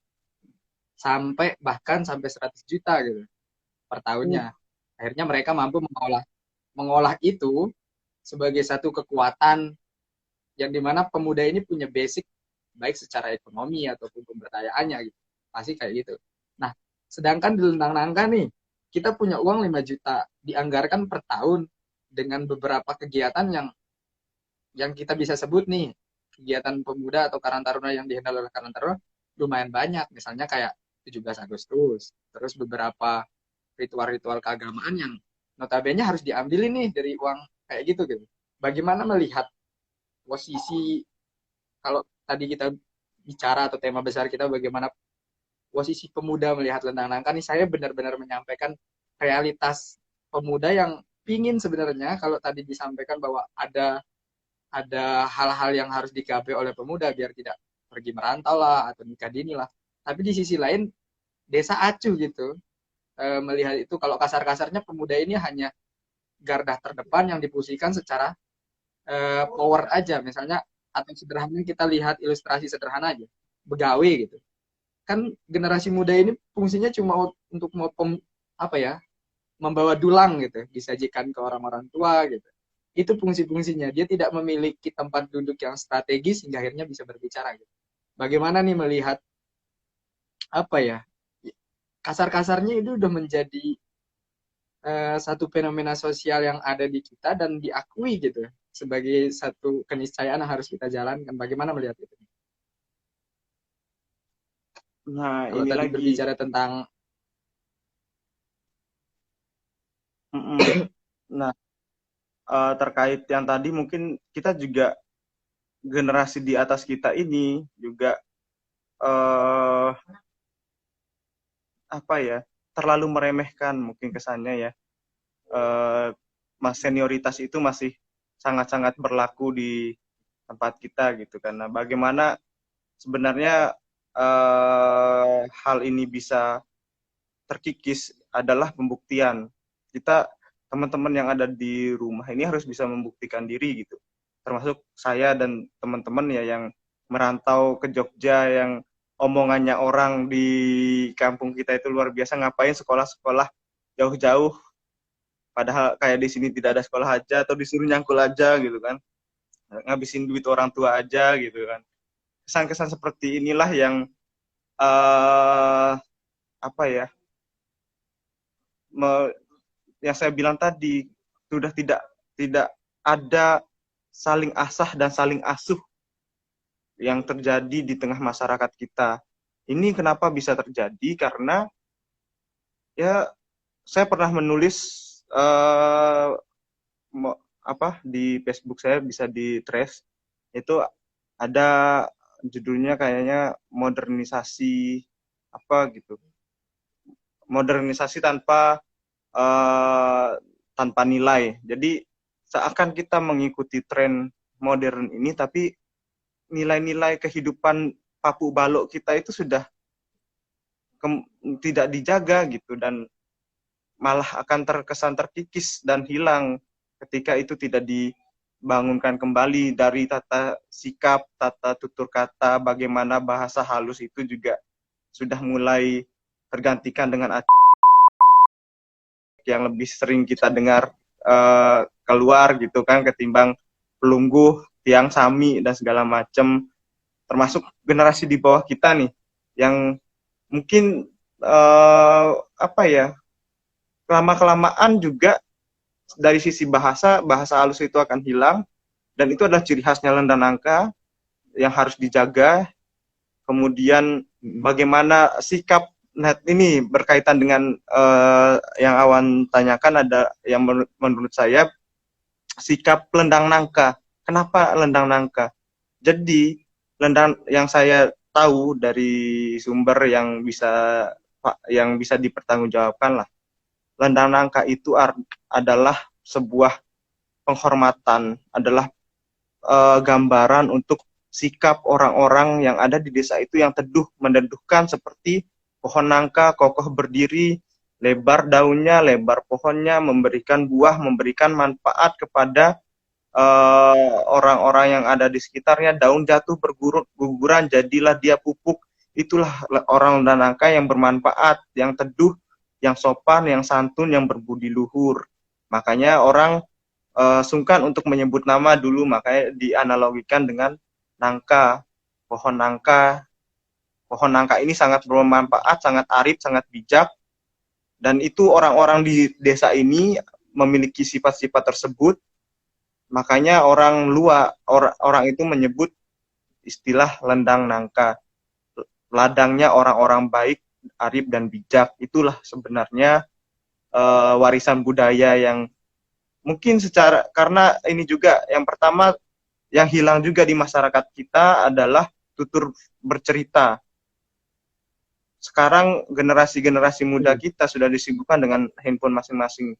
bahkan sampai 100 juta gitu per tahunnya. Akhirnya mereka mampu mengolah itu sebagai satu kekuatan yang dimana pemuda ini punya basic baik secara ekonomi ataupun pemberdayaannya gitu. Pasti kayak gitu. Nah, sedangkan di Lentang Nangka nih, kita punya uang 5 juta dianggarkan per tahun dengan beberapa kegiatan yang kita bisa sebut nih, kegiatan pemuda atau Karang Taruna yang dihandle oleh Karang Taruna lumayan banyak. Misalnya kayak 17 Agustus, terus beberapa ritual-ritual keagamaan yang notabene harus diambil ini dari uang kayak gitu gitu. Bagaimana melihat posisi, kalau tadi kita bicara atau tema besar kita bagaimana posisi pemuda melihat Lentang Nangka nih, saya benar-benar menyampaikan realitas pemuda yang pingin sebenarnya, kalau tadi disampaikan bahwa ada hal-hal yang harus digapai oleh pemuda biar tidak pergi merantau lah atau nikah dini lah. Tapi di sisi lain desa acuh gitu, melihat itu kalau kasar-kasarnya pemuda ini hanya garda terdepan yang difungsikan secara power aja, misalnya, atau sederhananya kita lihat ilustrasi sederhana aja, begawe gitu. Kan generasi muda ini fungsinya cuma untuk apa ya, membawa dulang gitu, disajikan ke orang-orang tua gitu. Itu fungsi-fungsinya. Dia tidak memiliki tempat duduk yang strategis hingga akhirnya bisa berbicara gitu. Bagaimana nih melihat apa ya? Kasar-kasarnya itu udah menjadi satu fenomena sosial yang ada di kita dan diakui gitu sebagai satu keniscayaan yang harus kita jalankan. Bagaimana melihat itu? Nah, Kalau ini tadi lagi. berbicara tentang Nah, terkait yang tadi, mungkin kita juga generasi di atas kita ini juga apa ya, terlalu meremehkan mungkin kesannya ya. Mas senioritas itu masih sangat-sangat berlaku di tempat kita gitu, karena bagaimana sebenarnya hal ini bisa terkikis adalah pembuktian. Kita, teman-teman yang ada di rumah ini harus bisa membuktikan diri gitu. termasuk saya dan teman-teman ya yang merantau ke Jogja, yang omongannya orang di kampung kita itu luar biasa, ngapain sekolah-sekolah jauh-jauh, padahal kayak di sini tidak ada sekolah aja, atau disuruh nyangkul aja gitu kan, ngabisin duit orang tua aja gitu kan. Kesan-kesan seperti inilah yang apa ya, yang saya bilang tadi, sudah tidak ada saling asah dan saling asuh yang terjadi di tengah masyarakat kita. Ini kenapa bisa terjadi? Karena ya saya pernah menulis di Facebook, saya bisa di trace, itu ada judulnya kayaknya modernisasi apa gitu. Modernisasi tanpa nilai. Jadi seakan kita mengikuti tren modern ini, tapi nilai-nilai kehidupan Papu Balok kita itu sudah tidak dijaga gitu, dan malah akan terkesan terkikis dan hilang ketika itu tidak dibangunkan kembali dari tata sikap, tata tutur kata, bagaimana bahasa halus itu juga sudah mulai tergantikan dengan yang lebih sering kita dengar keluar gitu kan, ketimbang pelungguh, tiang sami dan segala macam, termasuk generasi di bawah kita nih yang mungkin apa ya, lama-kelamaan juga dari sisi bahasa halus itu akan hilang, dan itu adalah ciri khasnya Lendanangka yang harus dijaga. Kemudian bagaimana sikap, nah ini berkaitan dengan yang Awan tanyakan, ada yang menurut saya sikap Lendang Nangka. Kenapa Lendang Nangka? Jadi yang saya tahu dari sumber yang bisa dipertanggungjawabkan lah, Lendang Nangka itu adalah sebuah penghormatan, adalah gambaran untuk sikap orang-orang yang ada di desa itu yang teduh mendeduhkan, seperti pohon nangka kokoh berdiri, lebar daunnya, lebar pohonnya, memberikan buah, memberikan manfaat kepada orang-orang yang ada di sekitarnya. Daun jatuh berguguran, jadilah dia pupuk. Itulah orang Nangka yang bermanfaat, yang teduh, yang sopan, yang santun, yang berbudi luhur. Makanya orang sungkan untuk menyebut nama dulu, makanya dianalogikan dengan nangka, pohon nangka. Pohon nangka ini sangat bermanfaat, sangat arif, sangat bijak, dan itu orang-orang di desa ini memiliki sifat-sifat tersebut. Makanya orang itu menyebut istilah Lendang Nangka, ladangnya orang-orang baik, arif dan bijak. Itulah sebenarnya warisan budaya yang mungkin karena ini juga yang pertama yang hilang juga di masyarakat kita adalah tutur bercerita. Sekarang generasi muda kita sudah disibukkan dengan handphone masing-masing.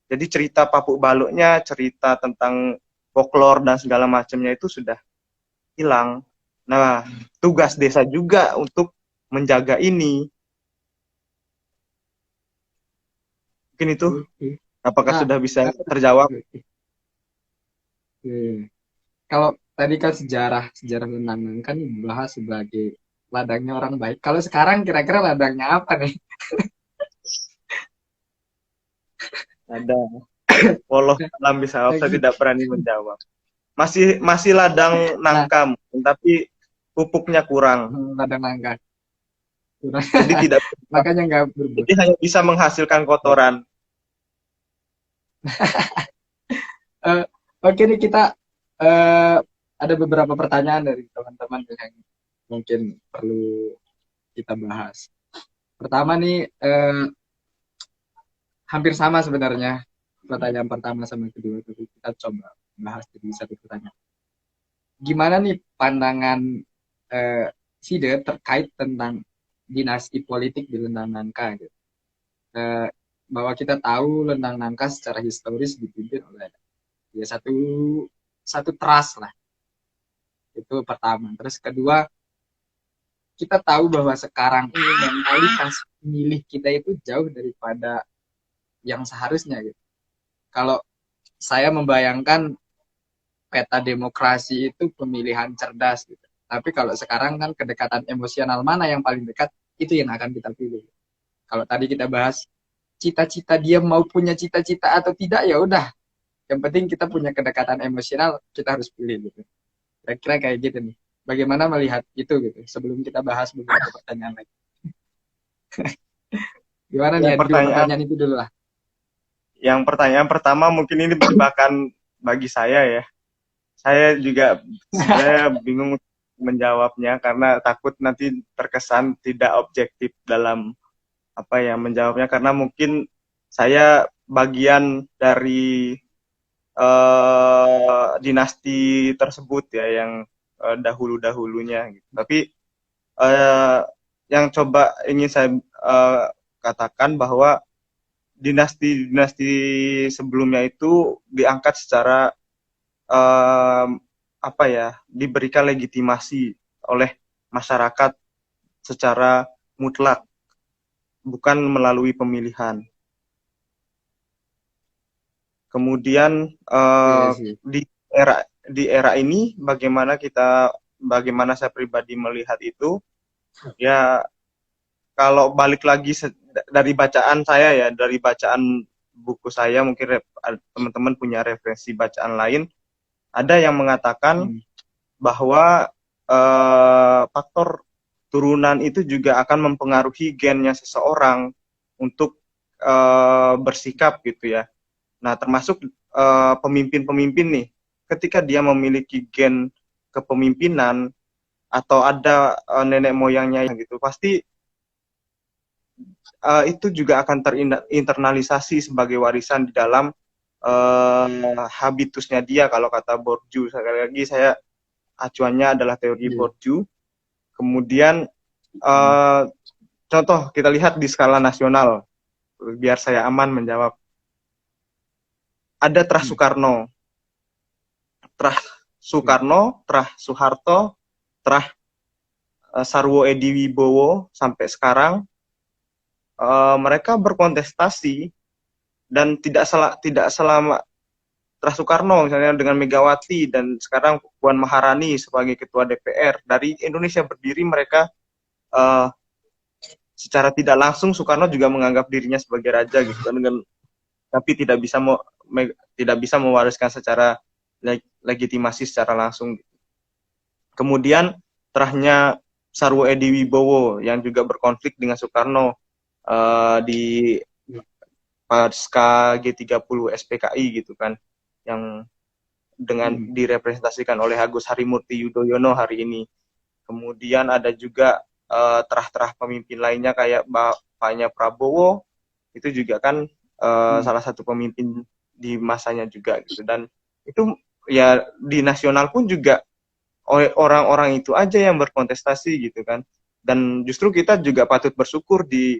Jadi cerita Papu Baloknya, cerita tentang folklore dan segala macamnya itu sudah hilang. Nah, tugas desa juga untuk menjaga ini. Mungkin itu. Apakah sudah bisa terjawab? Kalau tadi kan sejarah tentang kan dibahas sebagai ladangnya orang baik. Kalau sekarang kira-kira ladangnya apa nih? Ada. Poloh alam bisa, saya tidak berani menjawab. Masih ladang nangka, tapi pupuknya kurang. Ladang nangka. Jadi tidak. Makanya nggak berbuah. Jadi hanya bisa menghasilkan kotoran. Oke nih, kita ada beberapa pertanyaan dari teman-teman yang mungkin perlu kita bahas. Pertama nih, hampir sama sebenarnya pertanyaan pertama sama kedua, tapi kita coba bahas jadi satu pertanyaan. Gimana nih pandangan Side terkait tentang dinasti politik di Lendang Nangka gitu? Bahwa kita tahu Lendang Nangka secara historis dipimpin oleh ya satu trust lah, itu pertama. Terus kedua, kita tahu bahwa sekarang ini mentalitas pemilih kita itu jauh daripada yang seharusnya gitu. Kalau saya membayangkan peta demokrasi itu pemilihan cerdas gitu. Tapi kalau sekarang kan kedekatan emosional mana yang paling dekat, itu yang akan kita pilih. Kalau tadi kita bahas cita-cita, dia mau punya cita-cita atau tidak, ya udah. Yang penting kita punya kedekatan emosional, kita harus pilih gitu. Kira-kira kayak gitu nih. Bagaimana melihat itu gitu sebelum kita bahas beberapa pertanyaan lagi. Gimana nih Yang ya, dua pertanyaan pertanyaan itu dulu lah. yang pertanyaan pertama mungkin ini jebakan bagi saya ya. Saya juga sebenarnya bingung menjawabnya karena takut nanti terkesan tidak objektif dalam apa ya menjawabnya, karena mungkin saya bagian dari dinasti tersebut ya, yang dahulu-dahulunya gitu. Tapi eh, yang coba ingin saya katakan bahwa dinasti-dinasti sebelumnya itu diangkat secara apa ya, diberikan legitimasi oleh masyarakat secara mutlak, bukan melalui pemilihan. Kemudian Iya sih. di era ini bagaimana saya pribadi melihat itu ya, kalau balik lagi dari bacaan saya ya, dari bacaan buku saya, mungkin teman-teman punya referensi bacaan lain, ada yang mengatakan Hmm. bahwa faktor turunan itu juga akan mempengaruhi gennya seseorang untuk bersikap gitu ya. Nah, termasuk pemimpin-pemimpin nih, ketika dia memiliki gen kepemimpinan atau ada nenek moyangnya gitu, pasti itu juga akan terinternalisasi sebagai warisan di dalam habitusnya dia, kalau kata Bourdieu. Sekali lagi saya acuannya adalah teori Iya. Bourdieu. Kemudian Hmm. contoh kita lihat di skala nasional, biar saya aman menjawab. Ada Trah Hmm. Soekarno, Trah Iya. Soekarno, Trah Soeharto, Trah Sarwo Edi Wibowo sampai sekarang, mereka berkontestasi, dan tidak selama Trah Soekarno misalnya dengan Megawati, dan sekarang Puan Maharani sebagai ketua DPR dari Indonesia berdiri, mereka secara tidak langsung Soekarno juga menganggap dirinya sebagai raja gitu kan, tapi tidak bisa mewariskan secara legitimasi secara langsung. Kemudian terahnya Sarwo Edi Wibowo yang juga berkonflik dengan Soekarno di pasca G30 SPKI gitu kan, yang dengan Hmm. direpresentasikan oleh Agus Harimurti Yudhoyono hari ini. Kemudian ada juga terah-terah pemimpin lainnya kayak bapaknya Prabowo, itu juga kan Hmm. salah satu pemimpin di masanya juga gitu. Dan itu ya di nasional pun juga orang-orang itu aja yang berkontestasi gitu kan. Dan justru kita juga patut bersyukur di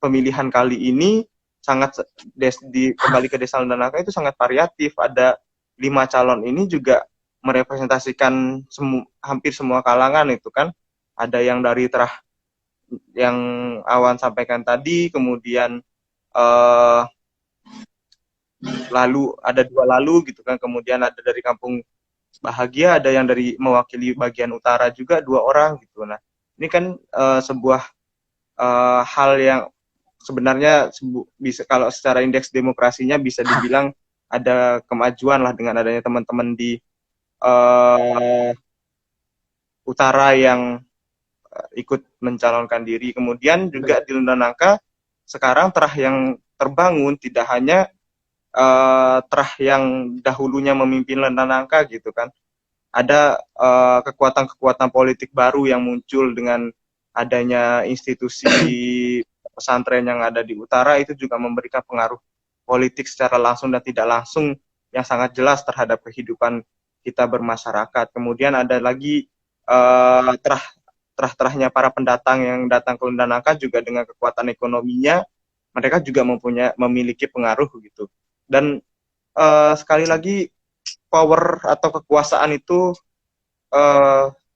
pemilihan kali ini sangat kembali ke Desa Lendanaka itu sangat variatif. Ada 5 calon ini juga merepresentasikan hampir semua kalangan itu kan. Ada yang dari terah yang Awan sampaikan tadi, kemudian lalu ada 2 lalu gitu kan, kemudian ada dari Kampung Bahagia, ada yang dari mewakili bagian utara juga 2 orang gitu. Nah, ini kan sebuah hal yang sebenarnya bisa, kalau secara indeks demokrasinya bisa dibilang ada kemajuan lah dengan adanya teman-teman di utara yang ikut mencalonkan diri. Kemudian juga di Lendanangka sekarang terah yang terbangun tidak hanya terah yang dahulunya memimpin Lendanangka gitu kan. Ada kekuatan-kekuatan politik baru yang muncul dengan adanya institusi pesantren yang ada di utara, itu juga memberikan pengaruh politik secara langsung dan tidak langsung yang sangat jelas terhadap kehidupan kita bermasyarakat. Kemudian ada lagi terah-terahnya para pendatang yang datang ke Lendanangka juga dengan kekuatan ekonominya, mereka juga memiliki pengaruh gitu. Dan sekali lagi, power atau kekuasaan itu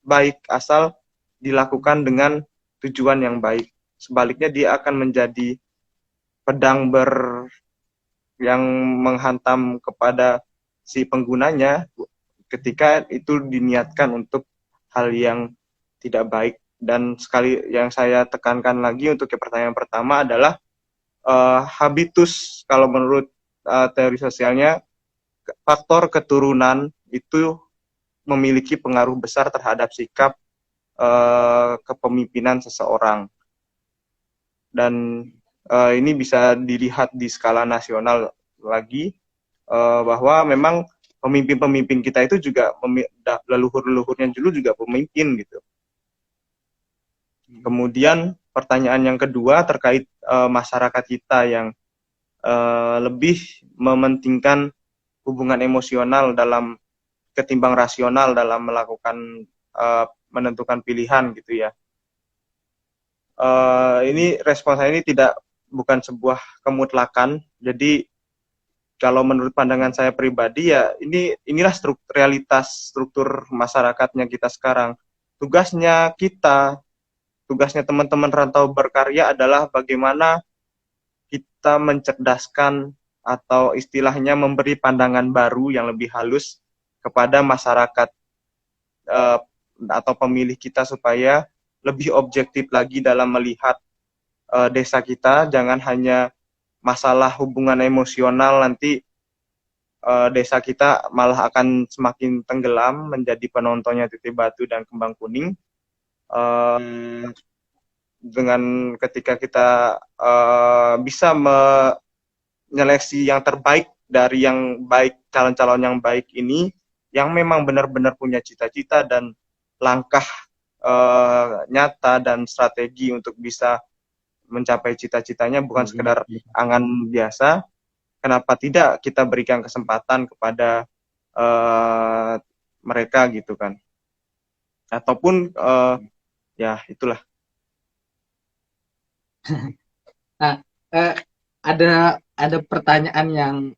baik asal dilakukan dengan tujuan yang baik. Sebaliknya dia akan menjadi pedang yang menghantam kepada si penggunanya ketika itu diniatkan untuk hal yang tidak baik. Dan sekali yang saya tekankan lagi untuk pertanyaan pertama adalah habitus. Kalau menurut teori sosialnya, faktor keturunan itu memiliki pengaruh besar terhadap sikap kepemimpinan seseorang. Dan ini bisa dilihat di skala nasional lagi, bahwa memang pemimpin-pemimpin kita itu juga leluhur-leluhurnya dulu juga pemimpin gitu. Kemudian pertanyaan yang kedua terkait masyarakat kita yang lebih mementingkan hubungan emosional ketimbang rasional dalam melakukan menentukan pilihan gitu ya. Ini respon saya ini bukan sebuah kemutlakan. Jadi kalau menurut pandangan saya pribadi ya inilah realitas struktur masyarakatnya kita sekarang. Tugasnya teman-teman rantau berkarya adalah bagaimana kita mencerdaskan atau istilahnya memberi pandangan baru yang lebih halus kepada masyarakat atau pemilih kita supaya lebih objektif lagi dalam melihat desa kita. Jangan hanya masalah hubungan emosional, nanti desa kita malah akan semakin tenggelam menjadi penontonnya Titik Batu dan Kembang Kuning. Dengan ketika kita bisa menyeleksi yang terbaik dari yang baik, calon-calon yang baik ini, yang memang benar-benar punya cita-cita dan langkah nyata dan strategi untuk bisa mencapai cita-citanya, bukan sekedar angan biasa. Kenapa tidak kita berikan kesempatan kepada mereka gitu kan? Ataupun ya itulah. Nah, ada pertanyaan yang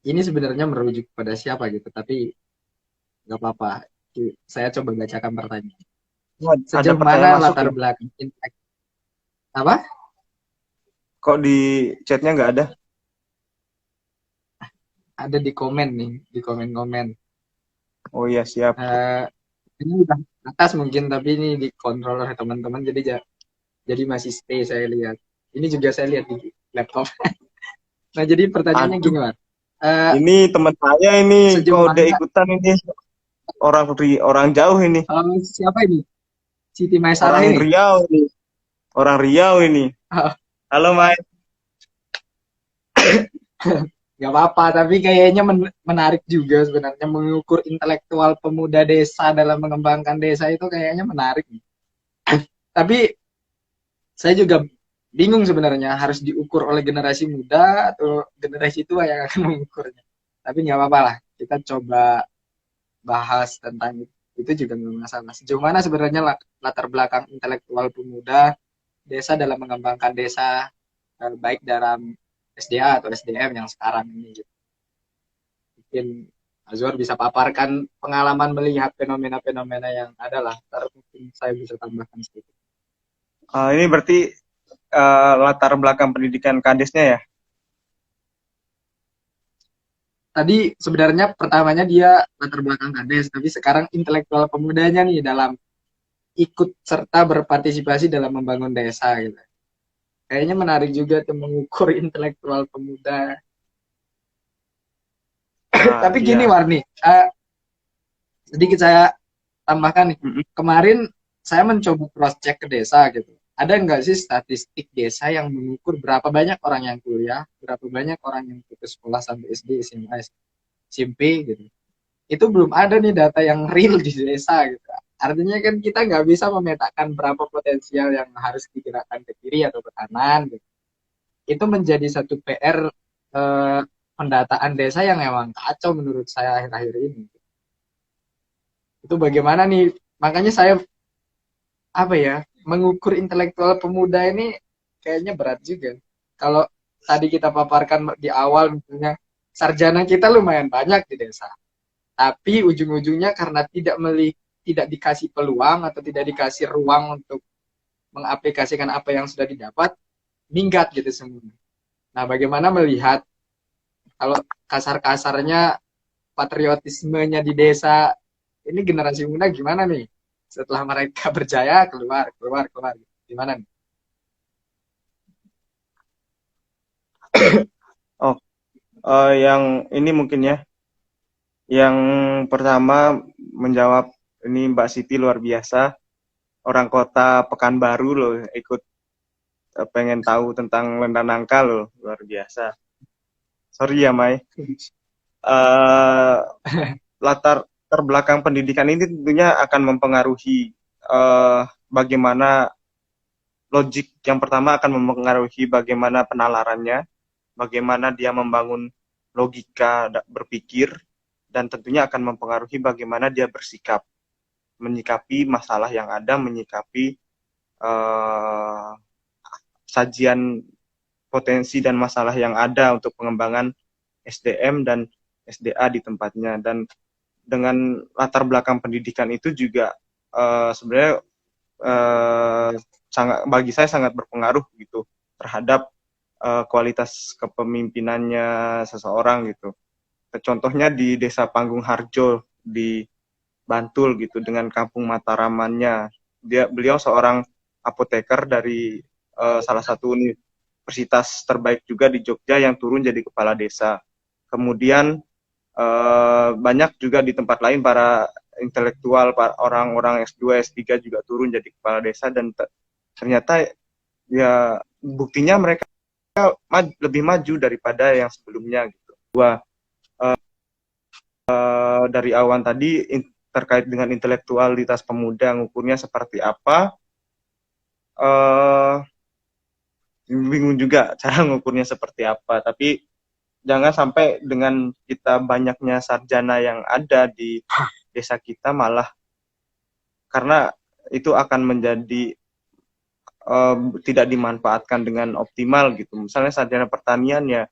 ini sebenarnya merujuk pada siapa gitu, tapi nggak apa-apa. Saya coba bacakan pertanyaan. Sejauh mana latar belakang apa? Kok di chatnya nggak ada? Ada di komen nih, di komen-komen. Oh iya, siap. Ini udah atas mungkin, tapi ini dikontrol oleh teman-teman, jadi masih stay saya lihat. Ini juga saya lihat di laptop. Nah, jadi pertanyaannya gini, Mas. Ini teman saya ini kok udah ikutan ini. Orang jauh ini. Siapa ini? Siti Maisarah ini? Riau ini. Orang Riau ini. Halo, Mai. Gak apa-apa, tapi kayaknya menarik juga sebenarnya mengukur intelektual pemuda desa dalam mengembangkan desa itu kayaknya menarik. Tapi saya juga bingung sebenarnya harus diukur oleh generasi muda atau generasi tua yang akan mengukurnya. Tapi nggak apa-apa lah, kita coba bahas tentang itu juga nggak masalah. Sejauh mana sebenarnya latar belakang intelektual pemuda desa dalam mengembangkan desa, baik dalam SDA atau SDM yang sekarang ini gitu. Mungkin Azwar bisa paparkan pengalaman melihat fenomena-fenomena yang ada lah, mungkin saya bisa tambahkan sedikit. Ini berarti latar belakang pendidikan kadesnya ya? Tadi sebenarnya pertamanya dia latar belakang kades, tapi sekarang intelektual pemudanya nih dalam ikut serta berpartisipasi dalam membangun desa gitu. Kayaknya menarik juga tuh mengukur intelektual pemuda. Tapi gini Warni, sedikit saya tambahkan nih. Kemarin saya mencoba cross check ke desa gitu. Ada nggak sih statistik desa yang mengukur berapa banyak orang yang kuliah, berapa banyak orang yang putus sekolah sampai SD, SMA, SMP gitu. Itu belum ada nih data yang real di desa gitu. Artinya kan kita nggak bisa memetakan berapa potensial yang harus digerakkan ke kiri atau ke kanan gitu. Itu menjadi satu PR pendataan desa yang memang kacau menurut saya akhir-akhir ini. Itu bagaimana nih? Makanya saya mengukur intelektual pemuda ini kayaknya berat juga. Kalau tadi kita paparkan di awal misalnya sarjana kita lumayan banyak di desa. Tapi ujung-ujungnya karena tidak dikasih peluang atau tidak dikasih ruang untuk mengaplikasikan apa yang sudah didapat, minggat gitu semua. Nah, bagaimana melihat kalau kasar-kasarnya patriotismenya di desa. Ini generasi muda gimana nih? Setelah mereka berjaya keluar, keluar, keluar. Gimana nih? Oh, yang ini mungkin ya. Yang pertama menjawab ini Mbak Siti luar biasa. Orang kota Pekanbaru loh ikut pengen tahu tentang Lentang Nangka loh, luar biasa. Sorry ya Mai. Uh, latar terbelakang pendidikan ini tentunya akan mempengaruhi bagaimana logik. Yang pertama akan mempengaruhi bagaimana penalarannya, bagaimana dia membangun logika berpikir, dan tentunya akan mempengaruhi bagaimana dia bersikap, menyikapi masalah yang ada, menyikapi sajian potensi dan masalah yang ada untuk pengembangan SDM dan SDA di tempatnya. Dan dengan latar belakang pendidikan itu juga sebenarnya bagi saya sangat berpengaruh gitu terhadap kualitas kepemimpinannya seseorang gitu. Contohnya di Desa Panggung Harjo di Bantul gitu, dengan kampung Mataramannya. Beliau seorang apoteker dari salah satu universitas terbaik juga di Jogja yang turun jadi kepala desa. Kemudian banyak juga di tempat lain para intelektual, orang-orang S2, S3 juga turun jadi kepala desa, dan ternyata ya buktinya mereka lebih maju daripada yang sebelumnya gitu. Dari awan tadi terkait dengan intelektualitas pemuda, ngukurnya seperti apa, bingung juga cara ngukurnya seperti apa. Tapi jangan sampai dengan kita banyaknya sarjana yang ada di desa kita malah, karena itu akan menjadi tidak dimanfaatkan dengan optimal gitu. Misalnya sarjana pertanian ya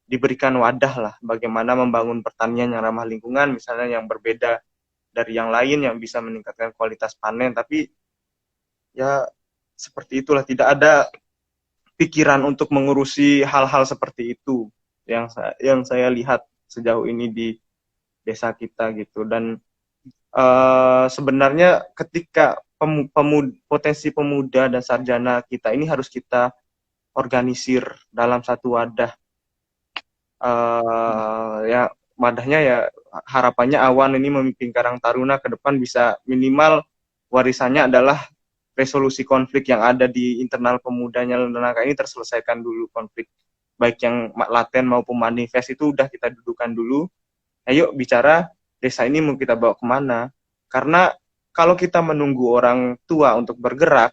diberikan wadah lah bagaimana membangun pertanian yang ramah lingkungan, misalnya yang berbeda dari yang lain, yang bisa meningkatkan kualitas panen. Tapi ya seperti itulah, tidak ada pikiran untuk mengurusi hal-hal seperti itu yang saya lihat sejauh ini di desa kita gitu. Dan sebenarnya ketika potensi pemuda dan sarjana kita ini harus kita organisir dalam satu wadah. Ya wadahnya ya harapannya Awan ini memimpin Karang Taruna ke depan bisa minimal warisannya adalah resolusi konflik yang ada di internal pemudanya Lentang ini terselesaikan dulu, konflik baik yang laten maupun manifest itu udah kita dudukan dulu. Ayo bicara desa ini mau kita bawa kemana, karena kalau kita menunggu orang tua untuk bergerak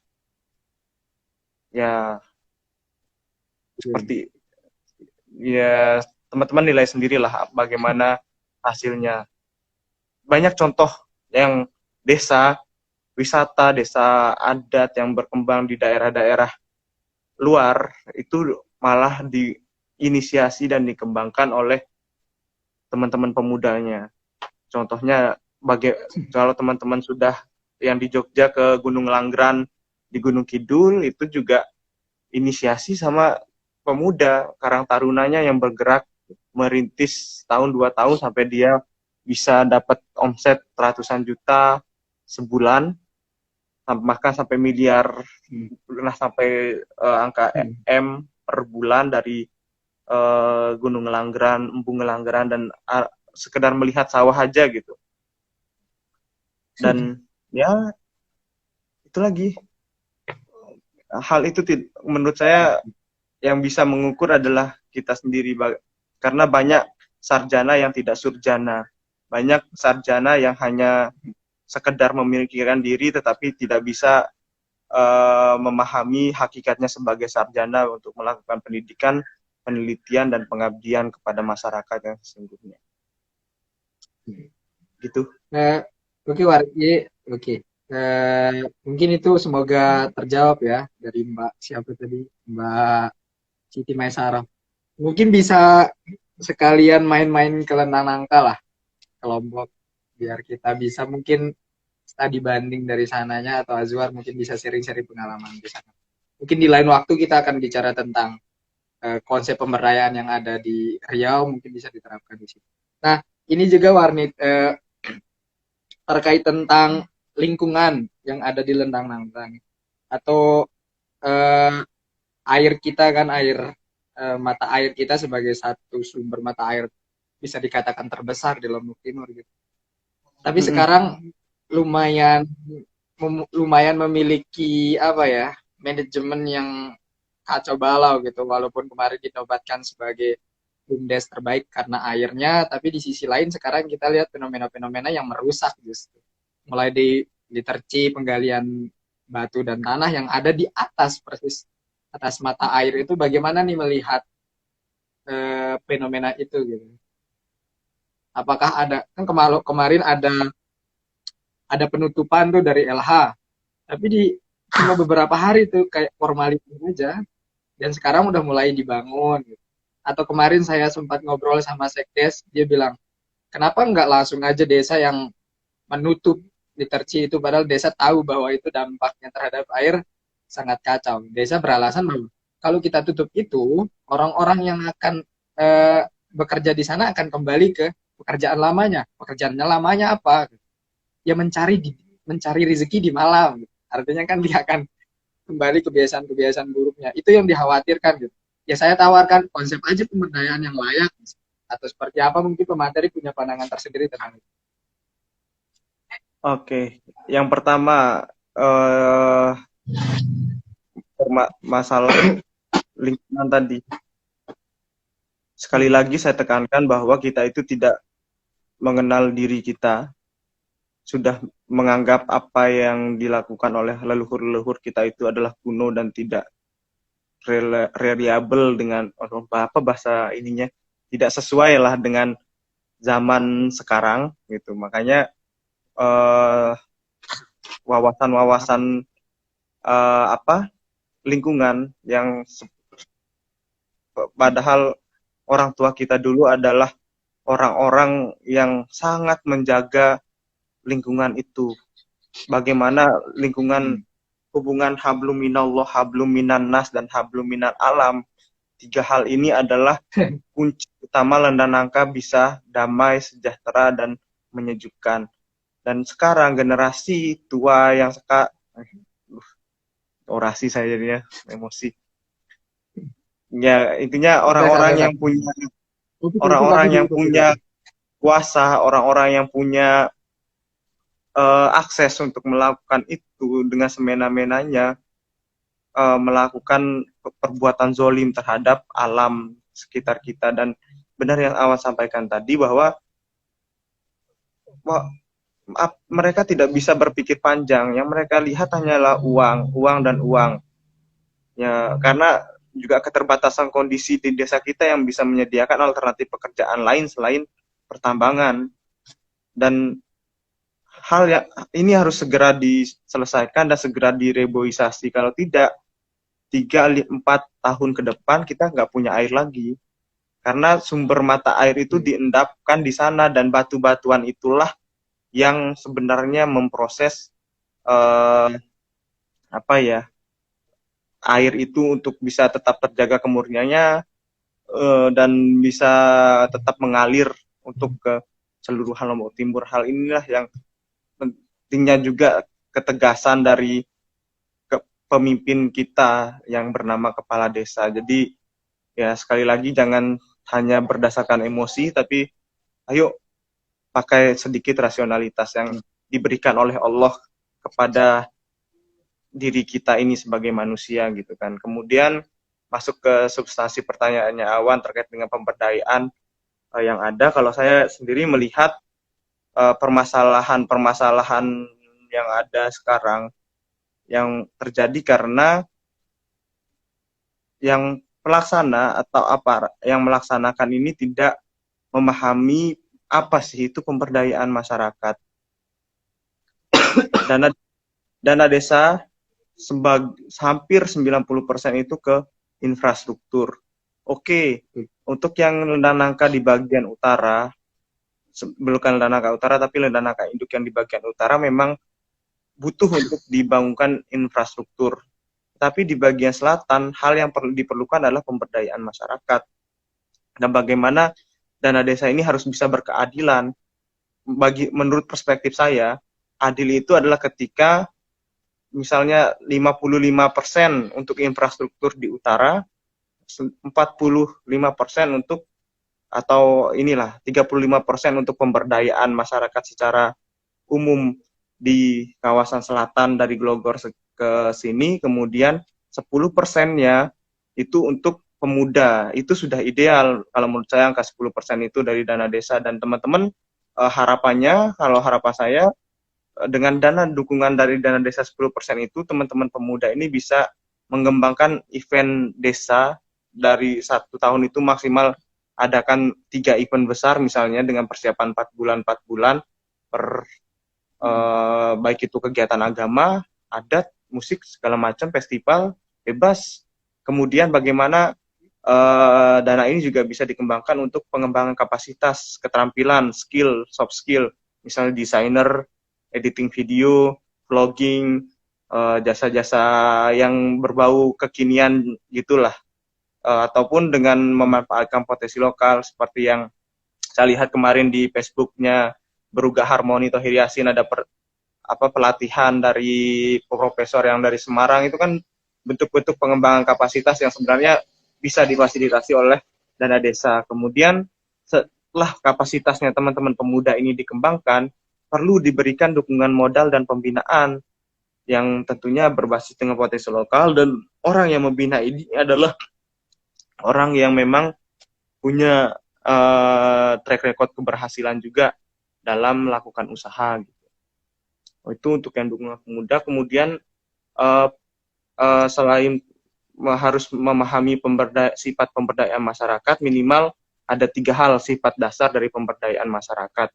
ya seperti ya teman-teman nilai sendirilah bagaimana hasilnya. Banyak contoh yang desa wisata, desa adat yang berkembang di daerah-daerah luar itu malah diinisiasi dan dikembangkan oleh teman-teman pemudanya. Contohnya kalau teman-teman sudah yang di Jogja ke Gunung Langgran di Gunung Kidul, itu juga inisiasi sama pemuda Karang Tarunanya yang bergerak merintis tahun 2 tahun sampai dia bisa dapat omset ratusan juta sebulan, bahkan sampai miliar, pernah sampai angka M per bulan dari Gunung Ngelanggeran, Embung Ngelanggeran, dan sekedar melihat sawah aja gitu. Dan ya itu lagi, hal itu menurut saya yang bisa mengukur adalah kita sendiri, karena banyak sarjana yang tidak surjana, banyak sarjana yang hanya sekedar memikirkan diri tetapi tidak bisa memahami hakikatnya sebagai sarjana untuk melakukan pendidikan, penelitian, dan pengabdian kepada masyarakat yang sesungguhnya. Gitu. Oke, Wargi. Oke. Mungkin itu semoga terjawab ya dari Mbak siapa tadi, Mbak Siti Maisarah. Mungkin bisa sekalian main-main ke Lentang Nangka lah, kelompok, biar kita bisa mungkin studi banding dari sananya, atau Azwar mungkin bisa sharing-sharing pengalaman di sana. Mungkin di lain waktu kita akan bicara tentang konsep pemberdayaan yang ada di Riau, mungkin bisa diterapkan di sini. Nah, ini juga Warnit, terkait tentang lingkungan yang ada di Lendang Nangka atau eh, air kita kan, mata air kita sebagai satu sumber mata air bisa dikatakan terbesar di Lombok Timur gitu. Tapi Mm-mm. sekarang lumayan lumayan memiliki apa ya, manajemen yang kacau balau gitu, walaupun kemarin dinobatkan sebagai BUMDes terbaik karena airnya, tapi di sisi lain sekarang kita lihat fenomena-fenomena yang merusak justru. Mulai di literci, penggalian batu dan tanah yang ada di atas, persis atas mata air itu, bagaimana nih melihat fenomena itu gitu. Apakah ada, kan kemarin ada penutupan tuh dari LH, tapi di cuma beberapa hari tuh kayak formalitas aja, dan sekarang udah mulai dibangun gitu. Atau kemarin saya sempat ngobrol sama Sekdes, dia bilang, kenapa nggak langsung aja desa yang menutup literci itu, padahal desa tahu bahwa itu dampaknya terhadap air sangat kacau. Desa beralasan bahwa kalau kita tutup itu, orang-orang yang akan bekerja di sana akan kembali ke pekerjaan lamanya. Pekerjaannya lamanya apa? Ya mencari rezeki di malam. Artinya kan dia akan kembali kebiasaan-kebiasaan buruknya. Itu yang dikhawatirkan gitu. Ya saya tawarkan konsep aja pemberdayaan yang layak, atau seperti apa, mungkin pemateri punya pandangan tersendiri tentang itu. Oke, yang pertama eh masalah lingkungan tadi. Sekali lagi saya tekankan bahwa kita itu tidak mengenal diri kita, sudah menganggap apa yang dilakukan oleh leluhur-leluhur kita itu adalah kuno dan tidak reliable dengan apa bahasa ininya, tidak sesuai lah dengan zaman sekarang gitu. Makanya eh, wawasan-wawasan apa lingkungan yang padahal orang tua kita dulu adalah orang-orang yang sangat menjaga lingkungan itu. Bagaimana lingkungan, hubungan hablum minallah, hablum minan nas, dan hablum minal alam. Tiga hal ini adalah kunci utama Lendanangka bisa damai, sejahtera, dan menyejukkan. Dan sekarang generasi tua yang orasi saya jadinya emosi. Ya intinya Santai-santai. Cukup aku orang-orang yang dulu punya kuasa, orang-orang yang punya akses untuk melakukan itu dengan semena-menanya, melakukan perbuatan zolim terhadap alam sekitar kita. Dan benar yang Awan sampaikan tadi bahwa mereka tidak bisa berpikir panjang, yang mereka lihat hanyalah uang, uang dan uang. Ya, karena juga keterbatasan kondisi di desa kita yang bisa menyediakan alternatif pekerjaan lain selain pertambangan. Dan hal yang ini harus segera diselesaikan dan segera direboisasi. Kalau tidak, 3-4 tahun ke depan kita nggak punya air lagi. Karena sumber mata air itu diendapkan di sana, dan batu-batuan itulah yang sebenarnya memproses apa ya, air itu untuk bisa tetap terjaga kemurniannya, dan bisa tetap mengalir untuk ke seluruh Lombok Timur. Hal inilah yang pentingnya juga ketegasan dari pemimpin kita yang bernama kepala desa. Jadi ya sekali lagi jangan hanya berdasarkan emosi, tapi ayo pakai sedikit rasionalitas yang diberikan oleh Allah kepada diri kita ini sebagai manusia gitu kan. Kemudian masuk ke substansi pertanyaannya Awan terkait dengan pemberdayaan yang ada. Kalau saya sendiri melihat permasalahan-permasalahan yang ada sekarang yang terjadi karena yang pelaksana atau apa yang melaksanakan ini tidak memahami apa sih itu pemberdayaan masyarakat. Dana dana desa hampir 90% itu ke infrastruktur. Oke, untuk yang Lendanangka di bagian utara, bukan Lendanangka utara tapi Lendanangka induk yang di bagian utara memang butuh untuk dibangunkan infrastruktur. Tapi di bagian selatan, hal yang perlu diperlukan adalah pemberdayaan masyarakat. Dan bagaimana dana desa ini harus bisa berkeadilan. Menurut perspektif saya, adil itu adalah ketika misalnya 55% untuk infrastruktur di utara, 45% untuk, atau inilah 35% untuk pemberdayaan masyarakat secara umum di kawasan selatan dari Glogor ke sini, kemudian 10%-nya itu untuk pemuda. Itu sudah ideal kalau menurut saya, angka 10% itu dari dana desa. Dan teman-teman, harapannya, kalau harapan saya, dengan dana dukungan dari dana desa 10% itu, teman-teman pemuda ini bisa mengembangkan event desa. Dari 1 tahun itu maksimal adakan 3 event besar misalnya, dengan persiapan 4 bulan per baik itu kegiatan agama, adat, musik, segala macam, festival, bebas. Kemudian bagaimana dana ini juga bisa dikembangkan untuk pengembangan kapasitas, keterampilan, skill, soft skill, misalnya desainer, editing video, vlogging, jasa-jasa yang berbau kekinian gitulah. Ataupun dengan memanfaatkan potensi lokal seperti yang saya lihat kemarin di Facebooknya Berugah Harmoni Thohir Yasin, ada pelatihan dari profesor yang dari Semarang. Itu kan bentuk-bentuk pengembangan kapasitas yang sebenarnya bisa difasilitasi oleh dana desa. Kemudian setelah kapasitasnya teman-teman pemuda ini dikembangkan, perlu diberikan dukungan modal dan pembinaan yang tentunya berbasis dengan potensi lokal, dan orang yang membina ini adalah orang yang memang punya track record keberhasilan juga dalam melakukan usaha gitu. Itu untuk yang dukungan pemuda. Kemudian selain harus memahami sifat pemberdayaan masyarakat, minimal ada 3 hal sifat dasar dari pemberdayaan masyarakat.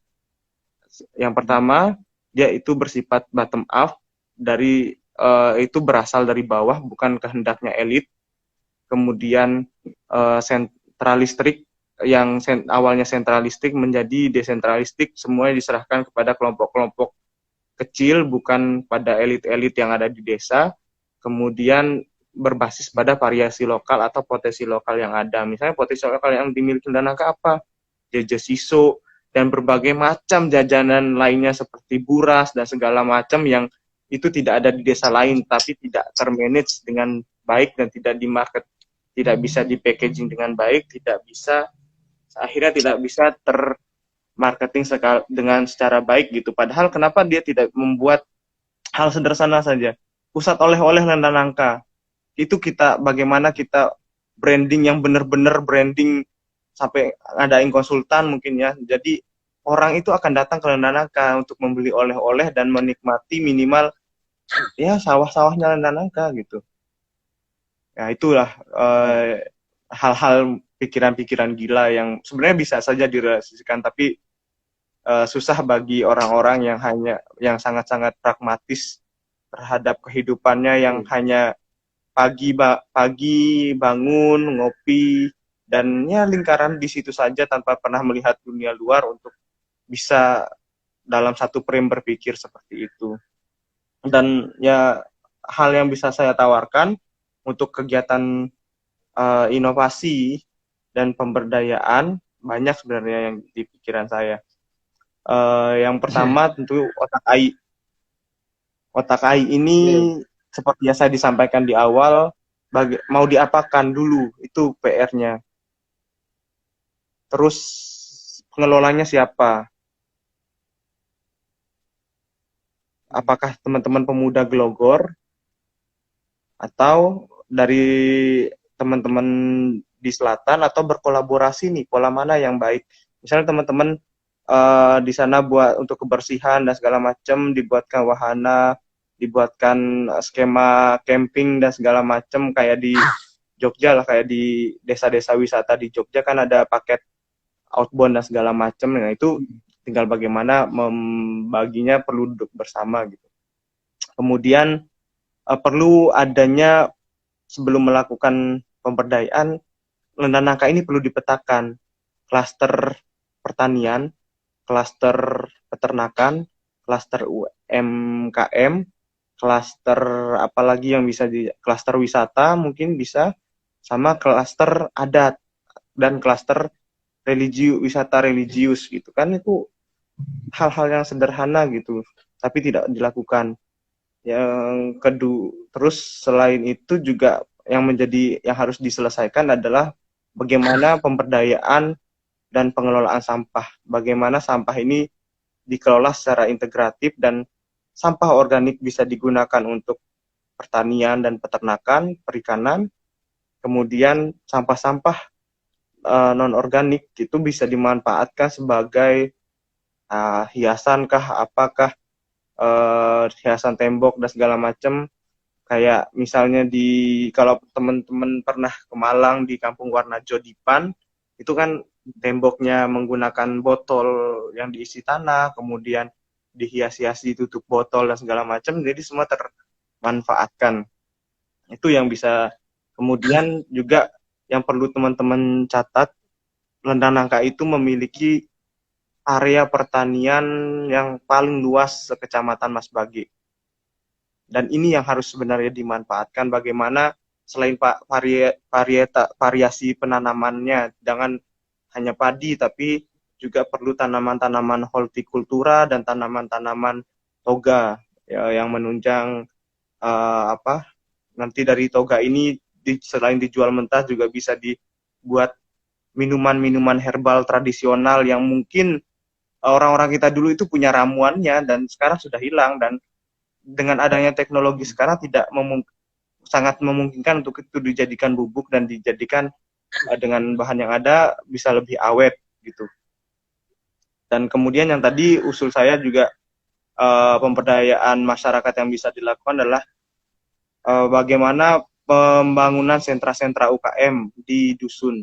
Yang pertama, dia itu bersifat bottom up, itu berasal dari bawah, bukan kehendaknya elit. Kemudian sentralistik, yang awalnya sentralistik menjadi desentralistik, semuanya diserahkan kepada kelompok-kelompok kecil, bukan pada elit-elit yang ada di desa. Kemudian berbasis pada variasi lokal atau potensi lokal yang ada. Misalnya potensi lokal yang dimiliki Danangka apa? Jajasiso dan berbagai macam jajanan lainnya seperti buras dan segala macam yang itu tidak ada di desa lain, tapi tidak termanage dengan baik dan tidak di market, tidak bisa di packaging dengan baik, akhirnya tidak bisa termarketing dengan secara baik gitu. Padahal kenapa dia tidak membuat hal sederhana saja, pusat oleh-oleh Danangka. Itu bagaimana kita branding yang benar-benar branding, sampai ngadain konsultan mungkin ya. Jadi orang itu akan datang ke Danangka untuk membeli oleh-oleh dan menikmati minimal ya sawah-sawahnya Danangka gitu. Ya itulah hal-hal pikiran-pikiran gila yang sebenarnya bisa saja direalisasikan, tapi susah bagi orang-orang yang sangat-sangat pragmatis terhadap kehidupannya, yang hanya pagi bangun, ngopi, dan ya lingkaran di situ saja tanpa pernah melihat dunia luar untuk bisa dalam satu frame berpikir seperti itu. Dan ya hal yang bisa saya tawarkan untuk kegiatan inovasi dan pemberdayaan banyak sebenarnya yang di pikiran saya. Yang pertama tentu otak AI. Otak AI ini seperti yang saya disampaikan di awal, mau diapakan dulu, itu PR-nya. Terus pengelolanya siapa? Apakah teman-teman pemuda Glogor atau dari teman-teman di selatan, atau berkolaborasi nih, pola mana yang baik? Misalnya teman-teman di sana buat untuk kebersihan dan segala macam, dibuatkan wahana, dibuatkan skema camping dan segala macam, kayak di Jogja lah, kayak di desa-desa wisata di Jogja kan ada paket outbound dan segala macam. Nah itu tinggal bagaimana membaginya, perlu duduk bersama gitu. Kemudian perlu adanya, sebelum melakukan pemberdayaan, Danangka ini perlu dipetakan klaster pertanian, klaster peternakan, klaster UMKM, klaster apalagi yang bisa klaster wisata mungkin bisa, sama klaster adat dan klaster wisata religius gitu kan, itu hal-hal yang sederhana gitu tapi tidak dilakukan. Yang kedua, terus selain itu juga yang harus diselesaikan adalah bagaimana pemberdayaan dan pengelolaan sampah. Bagaimana sampah ini dikelola secara integratif dan sampah organik bisa digunakan untuk pertanian dan peternakan, perikanan. Kemudian sampah-sampah non-organik itu bisa dimanfaatkan sebagai hiasan kah, apakah hiasan tembok dan segala macam. Kayak misalnya kalau teman-teman pernah ke Malang di Kampung Warnajo Dipan, itu kan temboknya menggunakan botol yang diisi tanah, kemudian dihias-hiasi tutup botol dan segala macam, jadi semua termanfaatkan. Itu yang bisa. Kemudian juga yang perlu teman-teman catat, Lendang Nangka itu memiliki area pertanian yang paling luas sekecamatan Masbagi. Dan ini yang harus sebenarnya dimanfaatkan, bagaimana selain variasi penanamannya, jangan hanya padi, tapi juga perlu tanaman-tanaman hortikultura dan tanaman-tanaman toga ya, yang menunjang nanti dari toga ini selain dijual mentah juga bisa dibuat minuman-minuman herbal tradisional yang mungkin orang-orang kita dulu itu punya ramuannya dan sekarang sudah hilang, dan dengan adanya teknologi sekarang sangat memungkinkan untuk itu dijadikan bubuk dan dijadikan dengan bahan yang ada bisa lebih awet gitu. Dan kemudian yang tadi usul saya juga pemberdayaan masyarakat yang bisa dilakukan adalah bagaimana pembangunan sentra-sentra UKM di dusun.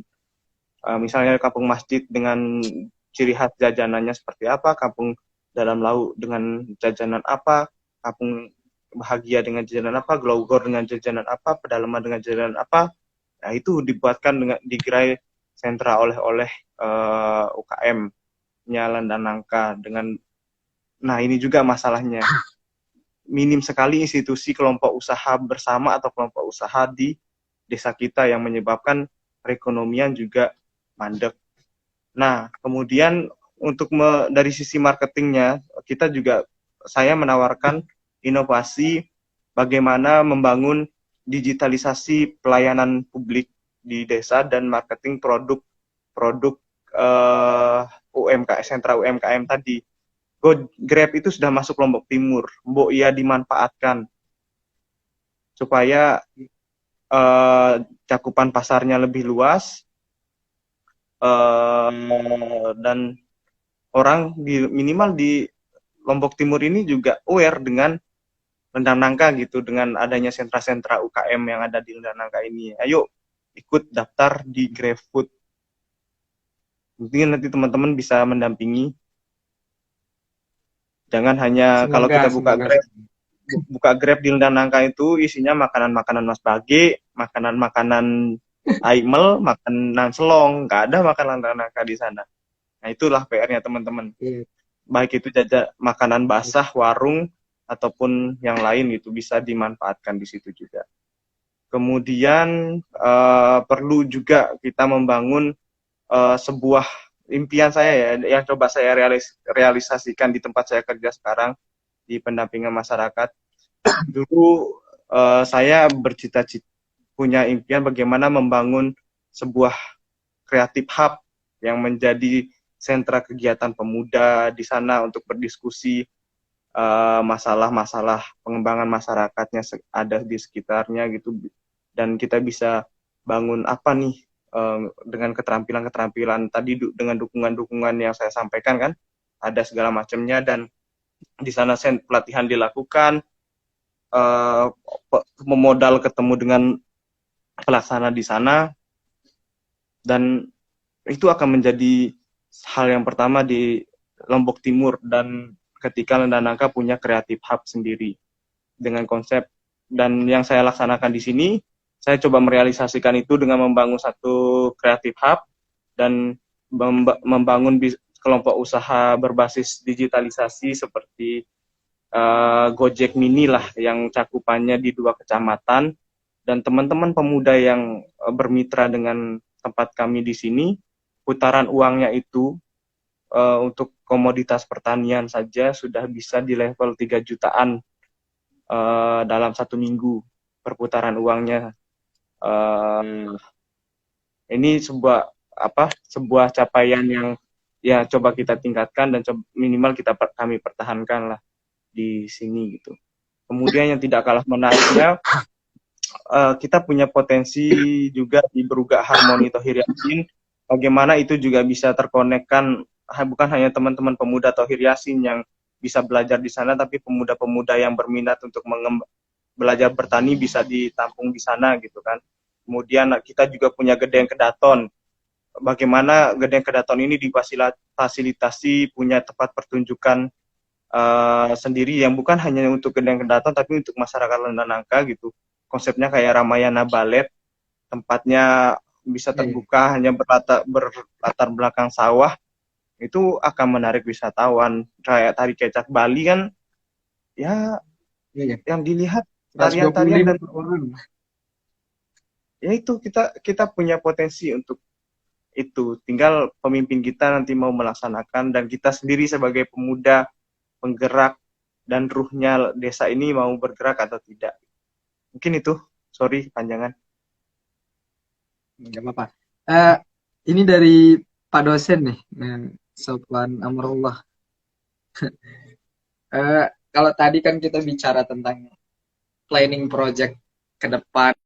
Misalnya kampung masjid dengan ciri khas jajanannya seperti apa, kampung dalam laut dengan jajanan apa, kampung bahagia dengan jajanan apa, Glogor dengan jajanan apa, pedalaman dengan jajanan apa. Nah, itu dibuatkan di gerai sentra oleh-oleh UKM-nya Lendang Nangka dengan. Nah, ini juga masalahnya. Minim sekali institusi kelompok usaha bersama atau kelompok usaha di desa kita yang menyebabkan perekonomian juga mandek. Nah, kemudian untuk dari sisi marketingnya, saya menawarkan inovasi bagaimana membangun digitalisasi pelayanan publik di desa dan marketing produk UMKM, sentra UMKM tadi. Grab itu sudah masuk Lombok Timur, mbok ia dimanfaatkan supaya cakupan pasarnya lebih luas, dan orang minimal di Lombok Timur ini juga aware dengan Lendang Nangka gitu, dengan adanya sentra-sentra UKM yang ada di Lendang Nangka ini. Ayo ikut daftar di GrabFood. Mungkin nanti teman-teman bisa mendampingi. Jangan hanya kalau kita buka Grab di Lendang Nangka itu isinya makanan-makanan Mas Bage, makanan-makanan Aimel, makanan selong, nggak ada makanan Lendang Nangka di sana. Nah, itulah PR-nya teman-teman. Baik itu makanan basah, warung, ataupun yang lain itu bisa dimanfaatkan di situ juga. Kemudian perlu juga kita membangun sebuah impian saya ya, yang coba saya realisasikan di tempat saya kerja sekarang di pendampingan masyarakat. Dulu saya bercita-cita punya impian bagaimana membangun sebuah creative hub yang menjadi sentra kegiatan pemuda di sana untuk berdiskusi masalah-masalah pengembangan masyarakatnya ada di sekitarnya gitu, dan kita bisa bangun apa nih dengan keterampilan-keterampilan tadi dengan dukungan-dukungan yang saya sampaikan kan, ada segala macamnya, dan di sana pelatihan dilakukan, memodal ketemu dengan pelaksana di sana, dan itu akan menjadi hal yang pertama di Lombok Timur. Dan ketika Lendang Nangka punya creative hub sendiri dengan konsep, dan yang saya laksanakan di sini, saya coba merealisasikan itu dengan membangun satu creative hub dan membangun kelompok usaha berbasis digitalisasi seperti Gojek Mini lah, yang cakupannya di 2 kecamatan, dan teman-teman pemuda yang bermitra dengan tempat kami di sini putaran uangnya itu untuk komoditas pertanian saja sudah bisa di level 3 jutaan dalam 1 minggu perputaran uangnya. Ini sebuah capaian yang ya coba kita tingkatkan dan minimal kami pertahankan lah di sini gitu. Kemudian yang tidak kalah menariknya, kita punya potensi juga di Berugak Harmoni Thohir Yasin. Bagaimana itu juga bisa terkonekkan, bukan hanya teman-teman pemuda Thohir Yasin yang bisa belajar di sana, tapi pemuda-pemuda yang berminat untuk belajar bertani bisa ditampung di sana gitu kan. Kemudian kita juga punya Gedeng Kedaton. Bagaimana Gedeng Kedaton ini difasilitasi punya tempat pertunjukan sendiri yang bukan hanya untuk Gedeng Kedaton tapi untuk masyarakat Lembah Nangka gitu. Konsepnya kayak Ramayana Ballet, tempatnya bisa terbuka, hanya berlatar belakang sawah, itu akan menarik wisatawan. Kayak tari kecak Bali kan, ya yang dilihat tarian-tarian dan ya itu kita punya potensi untuk itu. Tinggal pemimpin kita nanti mau melaksanakan dan kita sendiri sebagai pemuda penggerak dan ruhnya desa ini mau bergerak atau tidak. Mungkin itu, sorry panjangan. Nggak apa-apa. Ini dari Pak dosen nih, Sofwan Amrullah. Kalau tadi kan kita bicara tentang planning project ke depan.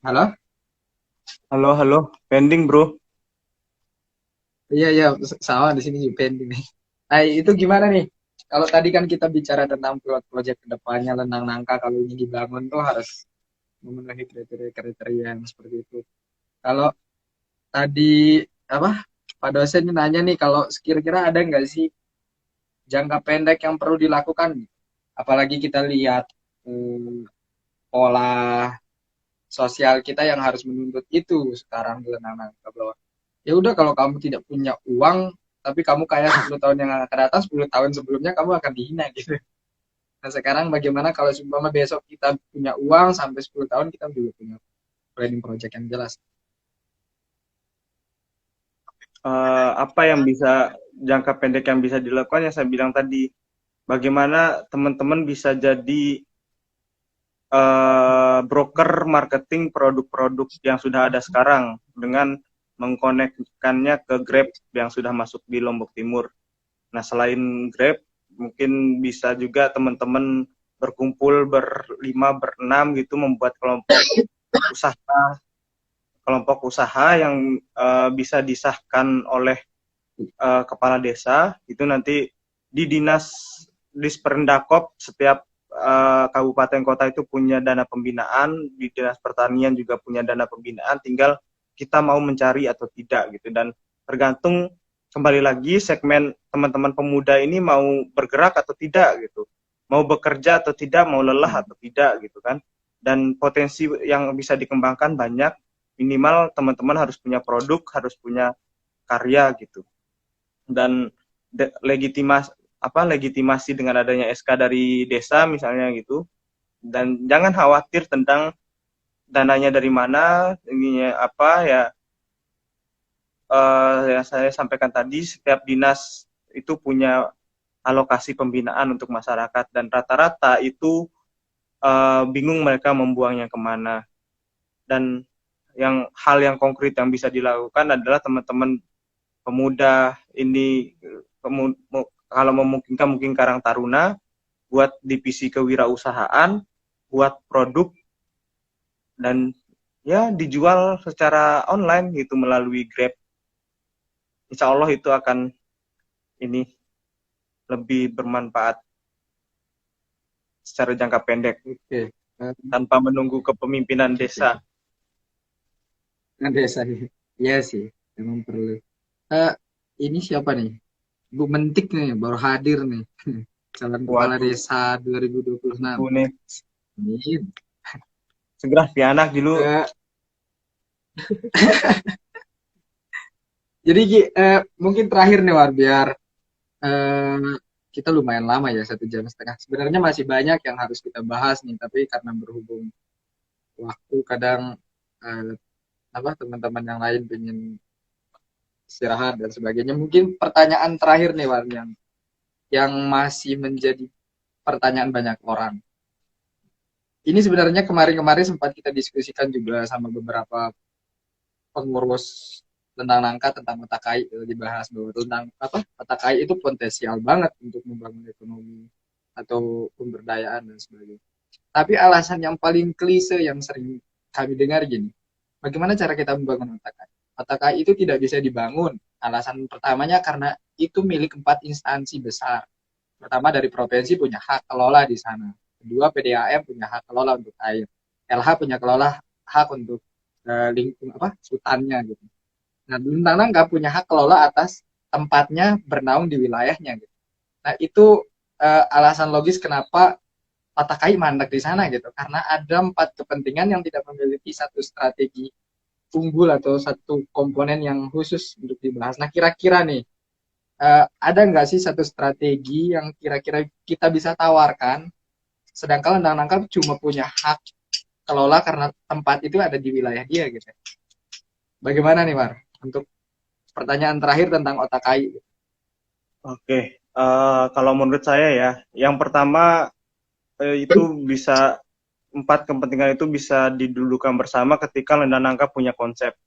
Halo? Halo, pending bro. Iya, sama di sini juga pending nih. Nah, itu gimana nih? Kalau tadi kan kita bicara tentang project ke depannya, Lenang Nangka kalau ini dibangun tuh harus memenuhi kriteria yang seperti itu. Kalau tadi apa Pak dosen nanya nih, kalau kira-kira ada nggak sih jangka pendek yang perlu dilakukan? Apalagi kita lihat pola sosial kita yang harus menuntut itu sekarang di Lenang Nangka, bahwa ya udah kalau kamu tidak punya uang tapi kamu kaya 10 tahun yang akan datang, 10 tahun sebelumnya kamu akan dihina gitu. Nah sekarang bagaimana kalau seumpama besok kita punya uang sampai 10 tahun kita juga punya planning project yang jelas. Apa yang bisa jangka pendek yang bisa dilakukan yang saya bilang tadi, bagaimana teman-teman bisa jadi broker marketing produk-produk yang sudah ada sekarang dengan mengkonekkannya ke Grab yang sudah masuk di Lombok Timur. Nah, selain Grab, mungkin bisa juga teman-teman berkumpul berlima, berenam gitu, membuat kelompok usaha yang bisa disahkan oleh kepala desa. Itu nanti di Disperendakop setiap kabupaten kota itu punya dana pembinaan, di Dinas Pertanian juga punya dana pembinaan, tinggal kita mau mencari atau tidak gitu. Dan tergantung kembali lagi segmen teman-teman pemuda ini mau bergerak atau tidak gitu, mau bekerja atau tidak, mau lelah atau tidak gitu kan. Dan potensi yang bisa dikembangkan banyak, minimal teman-teman harus punya produk, harus punya karya gitu. Dan legitimasi dengan adanya SK dari desa misalnya gitu. Dan jangan khawatir tentang dananya dari mana, ininya apa ya. Yang saya sampaikan tadi, setiap dinas itu punya alokasi pembinaan untuk masyarakat dan rata-rata itu bingung mereka membuangnya kemana. Dan hal yang konkret yang bisa dilakukan adalah teman-teman pemuda ini kalau memungkinkan mungkin Karang Taruna buat divisi kewirausahaan, buat produk dan ya dijual secara online gitu melalui Grab. Insya Allah itu akan ini lebih bermanfaat secara jangka pendek. Oke. Tanpa menunggu kepemimpinan desa. Nah, desa ya sih memang perlu. Ini siapa nih? Bu Mentik nih baru hadir nih. calon kepala Waduh, desa 2026. itu nih. Amin. Segera anak dulu. Eh, jadi mungkin terakhir nih War, biar eh, kita lumayan lama ya 1 jam setengah. Sebenarnya masih banyak yang harus kita bahas nih, tapi karena berhubung waktu kadang eh, apa teman-teman yang lain pengen istirahat dan sebagainya. Mungkin pertanyaan terakhir nih War, yang masih menjadi pertanyaan banyak orang. Ini sebenarnya kemarin-kemarin sempat kita diskusikan juga sama beberapa pengurus tentang nangka, tentang mata kai, dibahas bahwa tentang apa mata kai itu potensial banget untuk membangun ekonomi atau pemberdayaan dan sebagainya. Tapi alasan yang paling klise yang sering kami dengar gini, bagaimana cara kita membangun mata kai? Mata kai itu tidak bisa dibangun. Alasan pertamanya karena itu milik 4 instansi besar. Pertama, dari provinsi punya hak kelola di sana. Kedua, PDAM punya hak kelola untuk air. LH punya kelola hak untuk lingkung apa hutannya gitu. Nah, Bintang nggak punya hak kelola atas tempatnya bernaung di wilayahnya gitu. Nah, itu alasan logis kenapa Patakai mandek di sana gitu. Karena ada 4 kepentingan yang tidak memiliki satu strategi unggul atau satu komponen yang khusus untuk dibahas. Nah, kira-kira nih, ada nggak sih satu strategi yang kira-kira kita bisa tawarkan, sedangkan Lendang Nangka cuma punya hak kelola karena tempat itu ada di wilayah dia gitu. Bagaimana nih, Mar? Untuk pertanyaan terakhir tentang Otakai. Oke, kalau menurut saya ya, yang pertama itu bisa 4 kepentingan itu bisa didudukan bersama ketika Lenda Nangka punya konsep.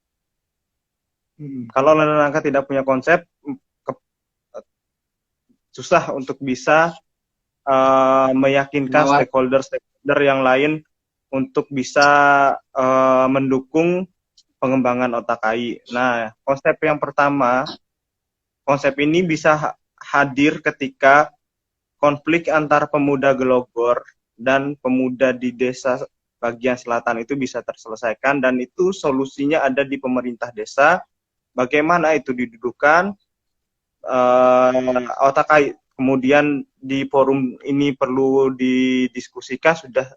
Kalau Lenda Nangka tidak punya konsep, susah untuk bisa meyakinkan stakeholder yang lain untuk bisa mendukung pengembangan Otakai. Nah, konsep yang pertama, konsep ini bisa hadir ketika konflik antar pemuda Gelogor dan pemuda di desa bagian selatan itu bisa terselesaikan, dan itu solusinya ada di pemerintah desa. Bagaimana itu didudukan, Otakai. Kemudian di forum ini perlu didiskusikan sudah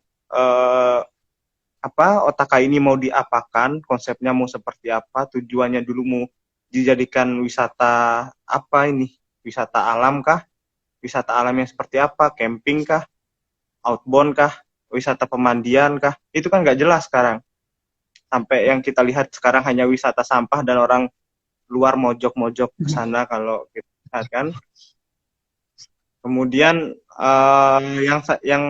Otakai ini mau diapakan, konsepnya mau seperti apa, tujuannya dulu mau dijadikan wisata apa ini, wisata alam kah, wisata alam yang seperti apa, camping kah, outbound kah, wisata pemandian kah, itu kan nggak jelas sekarang. Sampai yang kita lihat sekarang hanya wisata sampah dan orang luar mojok-mojok ke sana kalau kita lihat kan. Kemudian yang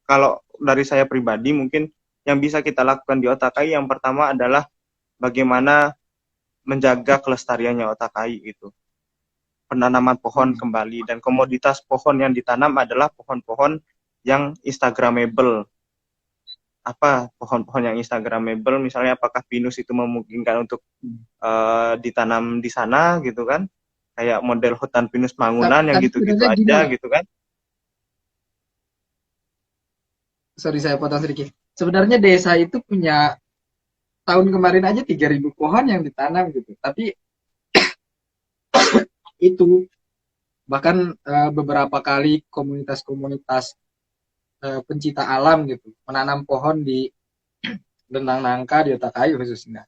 kalau dari saya pribadi mungkin yang bisa kita lakukan di Otakai yang pertama adalah bagaimana menjaga kelestariannya Otakai itu. Penanaman pohon kembali, dan komoditas pohon yang ditanam adalah pohon-pohon yang instagramable. Apa pohon-pohon yang instagramable, misalnya apakah pinus itu memungkinkan untuk ditanam di sana gitu kan, kayak model hutan pinus Mangunan yang Tapi gitu-gitu sebenarnya gini, aja gitu kan. sorry saya potong sedikit. Sebenarnya desa itu punya tahun kemarin aja 3.000 pohon yang ditanam gitu. Tapi itu bahkan beberapa kali komunitas-komunitas pencinta alam gitu menanam pohon di Lentang Nangka di Otakai khususnya.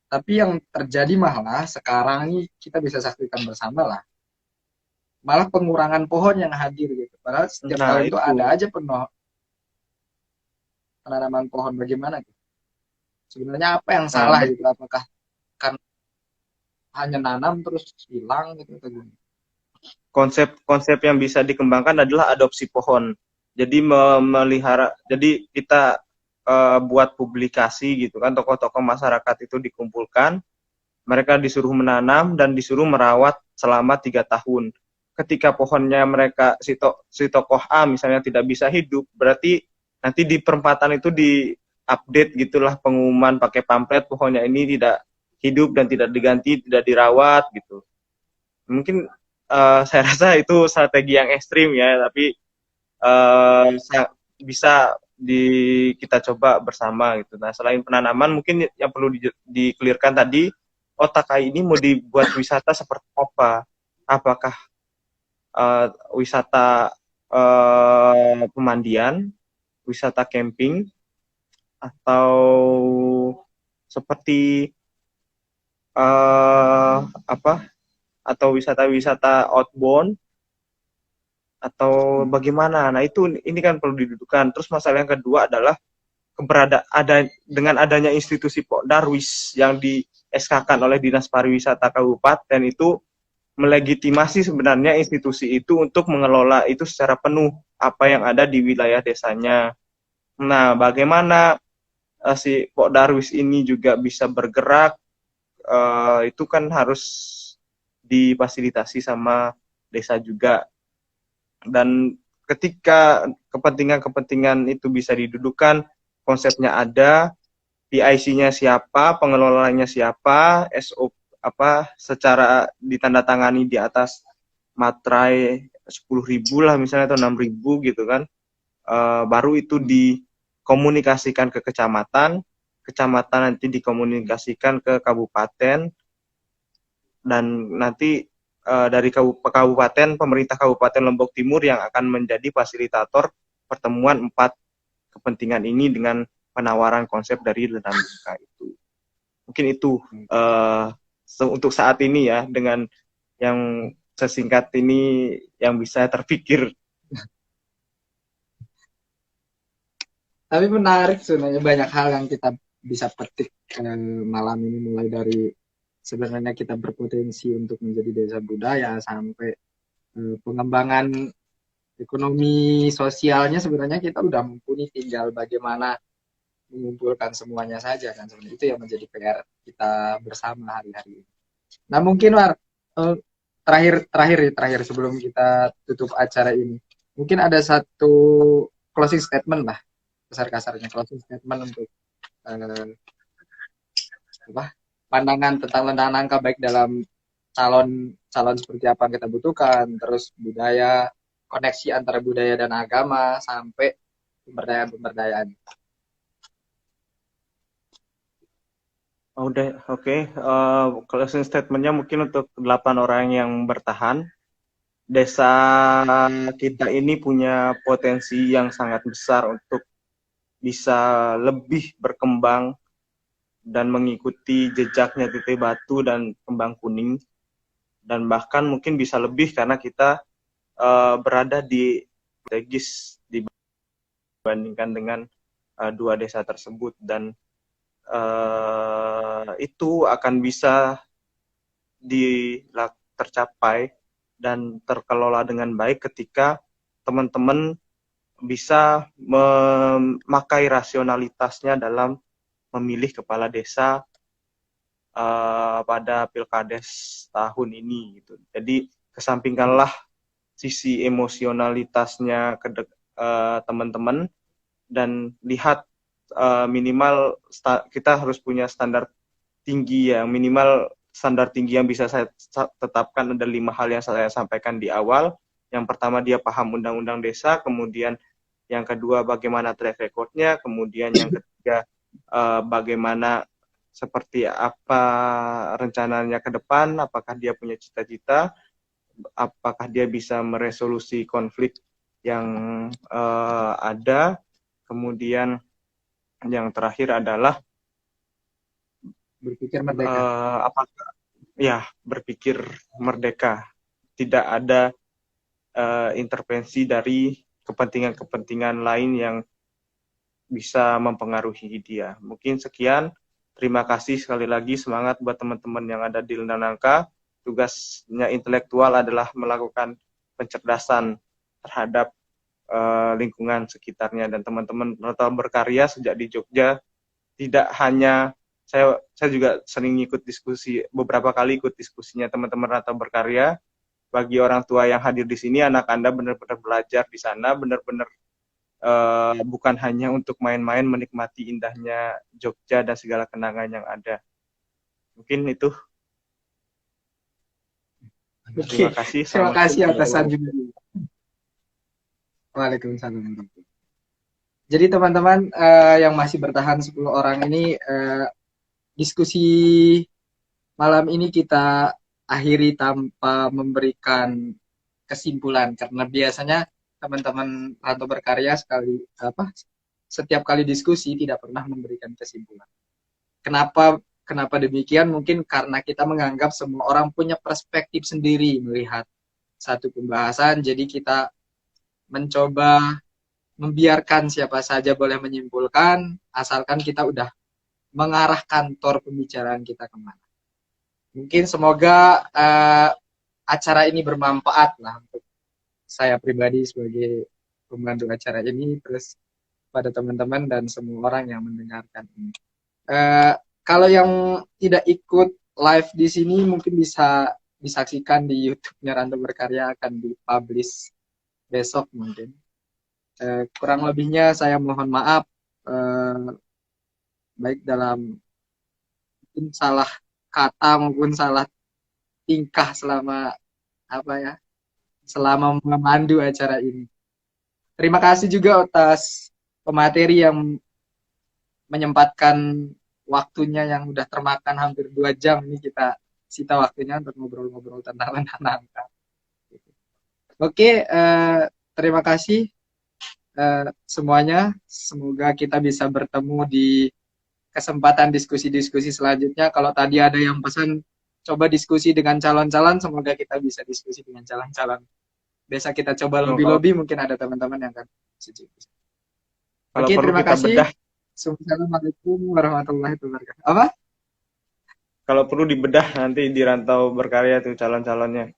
Tapi yang terjadi malah sekarang ini kita bisa saksikan bersama lah, malah pengurangan pohon yang hadir gitu. Padahal setiap Nah tahun itu itu ada aja penanaman pohon. Bagaimana gitu? Sebenarnya apa yang nah salah gitu? Apakah kan hanya nanam terus hilang gitu atau gimana? konsep yang bisa dikembangkan adalah adopsi pohon. Jadi melihara, jadi kita buat publikasi gitu kan, tokoh-tokoh masyarakat itu dikumpulkan, mereka disuruh menanam dan disuruh merawat selama 3 tahun. Ketika pohonnya mereka si tokoh A misalnya tidak bisa hidup, berarti nanti di perempatan itu di update gitulah pengumuman pakai pamflet, pohonnya ini tidak hidup dan tidak diganti, tidak dirawat gitu. Mungkin saya rasa itu strategi yang ekstrim ya, tapi bisa kita coba bersama gitu. Nah, selain penanaman, mungkin yang perlu dikelirkan tadi, Otakai ini mau dibuat wisata seperti apa? Apakah wisata pemandian, wisata camping, atau seperti apa, atau wisata-wisata outbound, atau bagaimana. Nah itu, ini kan perlu didudukan. Terus masalah yang kedua adalah dengan adanya institusi Darwis yang di SK-kan oleh Dinas Pariwisata Kabupaten, itu melegitimasi sebenarnya institusi itu untuk mengelola itu secara penuh apa yang ada di wilayah desanya. Nah, bagaimana si Darwis ini juga bisa bergerak, itu kan harus difasilitasi sama desa juga. Dan ketika kepentingan-kepentingan itu bisa didudukan, konsepnya ada, PIC-nya siapa, pengelolanya siapa, SO apa, secara ditandatangani di atas materai 10.000 lah misalnya, atau 6.000 gitu kan, baru itu dikomunikasikan ke kecamatan, kecamatan nanti dikomunikasikan ke kabupaten, dan nanti dari kabupaten, pemerintah Kabupaten Lombok Timur yang akan menjadi fasilitator pertemuan 4 kepentingan ini dengan penawaran konsep dari Lenamka itu. Mungkin itu untuk saat ini ya, dengan yang sesingkat ini yang bisa terpikir. Tapi menarik sebenarnya, banyak hal yang kita bisa petik malam ini, mulai dari sebenarnya kita berpotensi untuk menjadi desa budaya sampai pengembangan ekonomi sosialnya sebenarnya kita udah mumpuni, tinggal bagaimana mengumpulkan semuanya saja kan, sebenarnya itu yang menjadi PR kita bersama hari-hari ini. Nah mungkin terakhir sebelum kita tutup acara ini, mungkin ada satu closing statement lah, kasar-kasarnya closing statement untuk eh, apa, pandangan tentang Lendang Nangka, baik dalam calon seperti apa yang kita butuhkan, terus budaya, koneksi antara budaya dan agama, sampai pemberdayaan. Udah, oke. Closing statement-nya mungkin untuk 8 orang yang bertahan. Desa kita ini punya potensi yang sangat besar untuk bisa lebih berkembang dan mengikuti jejaknya Tete Batu dan Kembang Kuning, dan bahkan mungkin bisa lebih karena kita berada di strategis dibandingkan dengan dua desa tersebut, dan itu akan bisa tercapai dan terkelola dengan baik ketika teman-teman bisa memakai rasionalitasnya dalam memilih kepala desa pada Pilkades tahun ini gitu. Jadi kesampingkanlah sisi emosionalitasnya ke teman-teman, dan lihat minimal kita harus punya standar tinggi ya, minimal standar tinggi yang bisa saya tetapkan ada 5 hal yang saya sampaikan di awal. Yang pertama, dia paham undang-undang desa, kemudian yang kedua bagaimana track record-nya, kemudian yang ketiga bagaimana seperti apa rencananya ke depan, apakah dia punya cita-cita, apakah dia bisa meresolusi konflik yang ada, kemudian yang terakhir adalah Berpikir merdeka. Apakah ya berpikir merdeka, tidak ada intervensi dari kepentingan-kepentingan lain yang bisa mempengaruhi dia. Mungkin sekian. Terima kasih sekali lagi, semangat buat teman-teman yang ada di Lendang Nangka. Tugasnya intelektual adalah melakukan pencerdasan terhadap lingkungan sekitarnya, dan teman-teman Natal berkarya sejak di Jogja. Tidak hanya saya juga sering ikut diskusi, beberapa kali ikut diskusinya teman-teman Natal berkarya. Bagi orang tua yang hadir di sini, anak Anda benar-benar belajar di sana, benar-benar bukan hanya untuk main-main menikmati indahnya Jogja dan segala kenangan yang ada. Mungkin itu. Terima kasih. Terima kasih atas sanjungan. Waalaikumsalam. Jadi teman-teman yang masih bertahan 10 orang ini, diskusi malam ini kita akhiri tanpa memberikan kesimpulan, karena biasanya teman-teman Rantau Berkarya setiap kali diskusi tidak pernah memberikan kesimpulan. Kenapa demikian? Mungkin karena kita menganggap semua orang punya perspektif sendiri melihat satu pembahasan, jadi kita mencoba membiarkan siapa saja boleh menyimpulkan, asalkan kita udah mengarahkan tor pembicaraan kita kemana. Mungkin semoga acara ini bermanfaat lah untuk saya pribadi sebagai pembantu acara ini, terus pada teman-teman dan semua orang yang mendengarkan ini. Kalau yang tidak ikut live di sini mungkin bisa disaksikan di YouTube-nya Rantau Berkarya, akan dipublish besok mungkin. Kurang lebihnya saya mohon maaf, baik dalam mungkin salah kata maupun salah tingkah selama selama memandu acara ini. Terima kasih juga atas pemateri yang menyempatkan waktunya yang udah termakan hampir 2 jam ini, kita sita waktunya untuk ngobrol-ngobrol tentang nangka. Oke, terima kasih semuanya. Semoga kita bisa bertemu di kesempatan diskusi-diskusi selanjutnya. Kalau tadi ada yang pesan coba diskusi dengan calon-calon, semoga kita bisa diskusi dengan calon-calon. Biasa kita coba lobby-lobby, mungkin ada teman-teman yang akan setuju. Oke, terima kasih. Assalamualaikum warahmatullahi wabarakatuh. Apa? Kalau perlu dibedah nanti di Rantau Berkarya tuh calon-calonnya.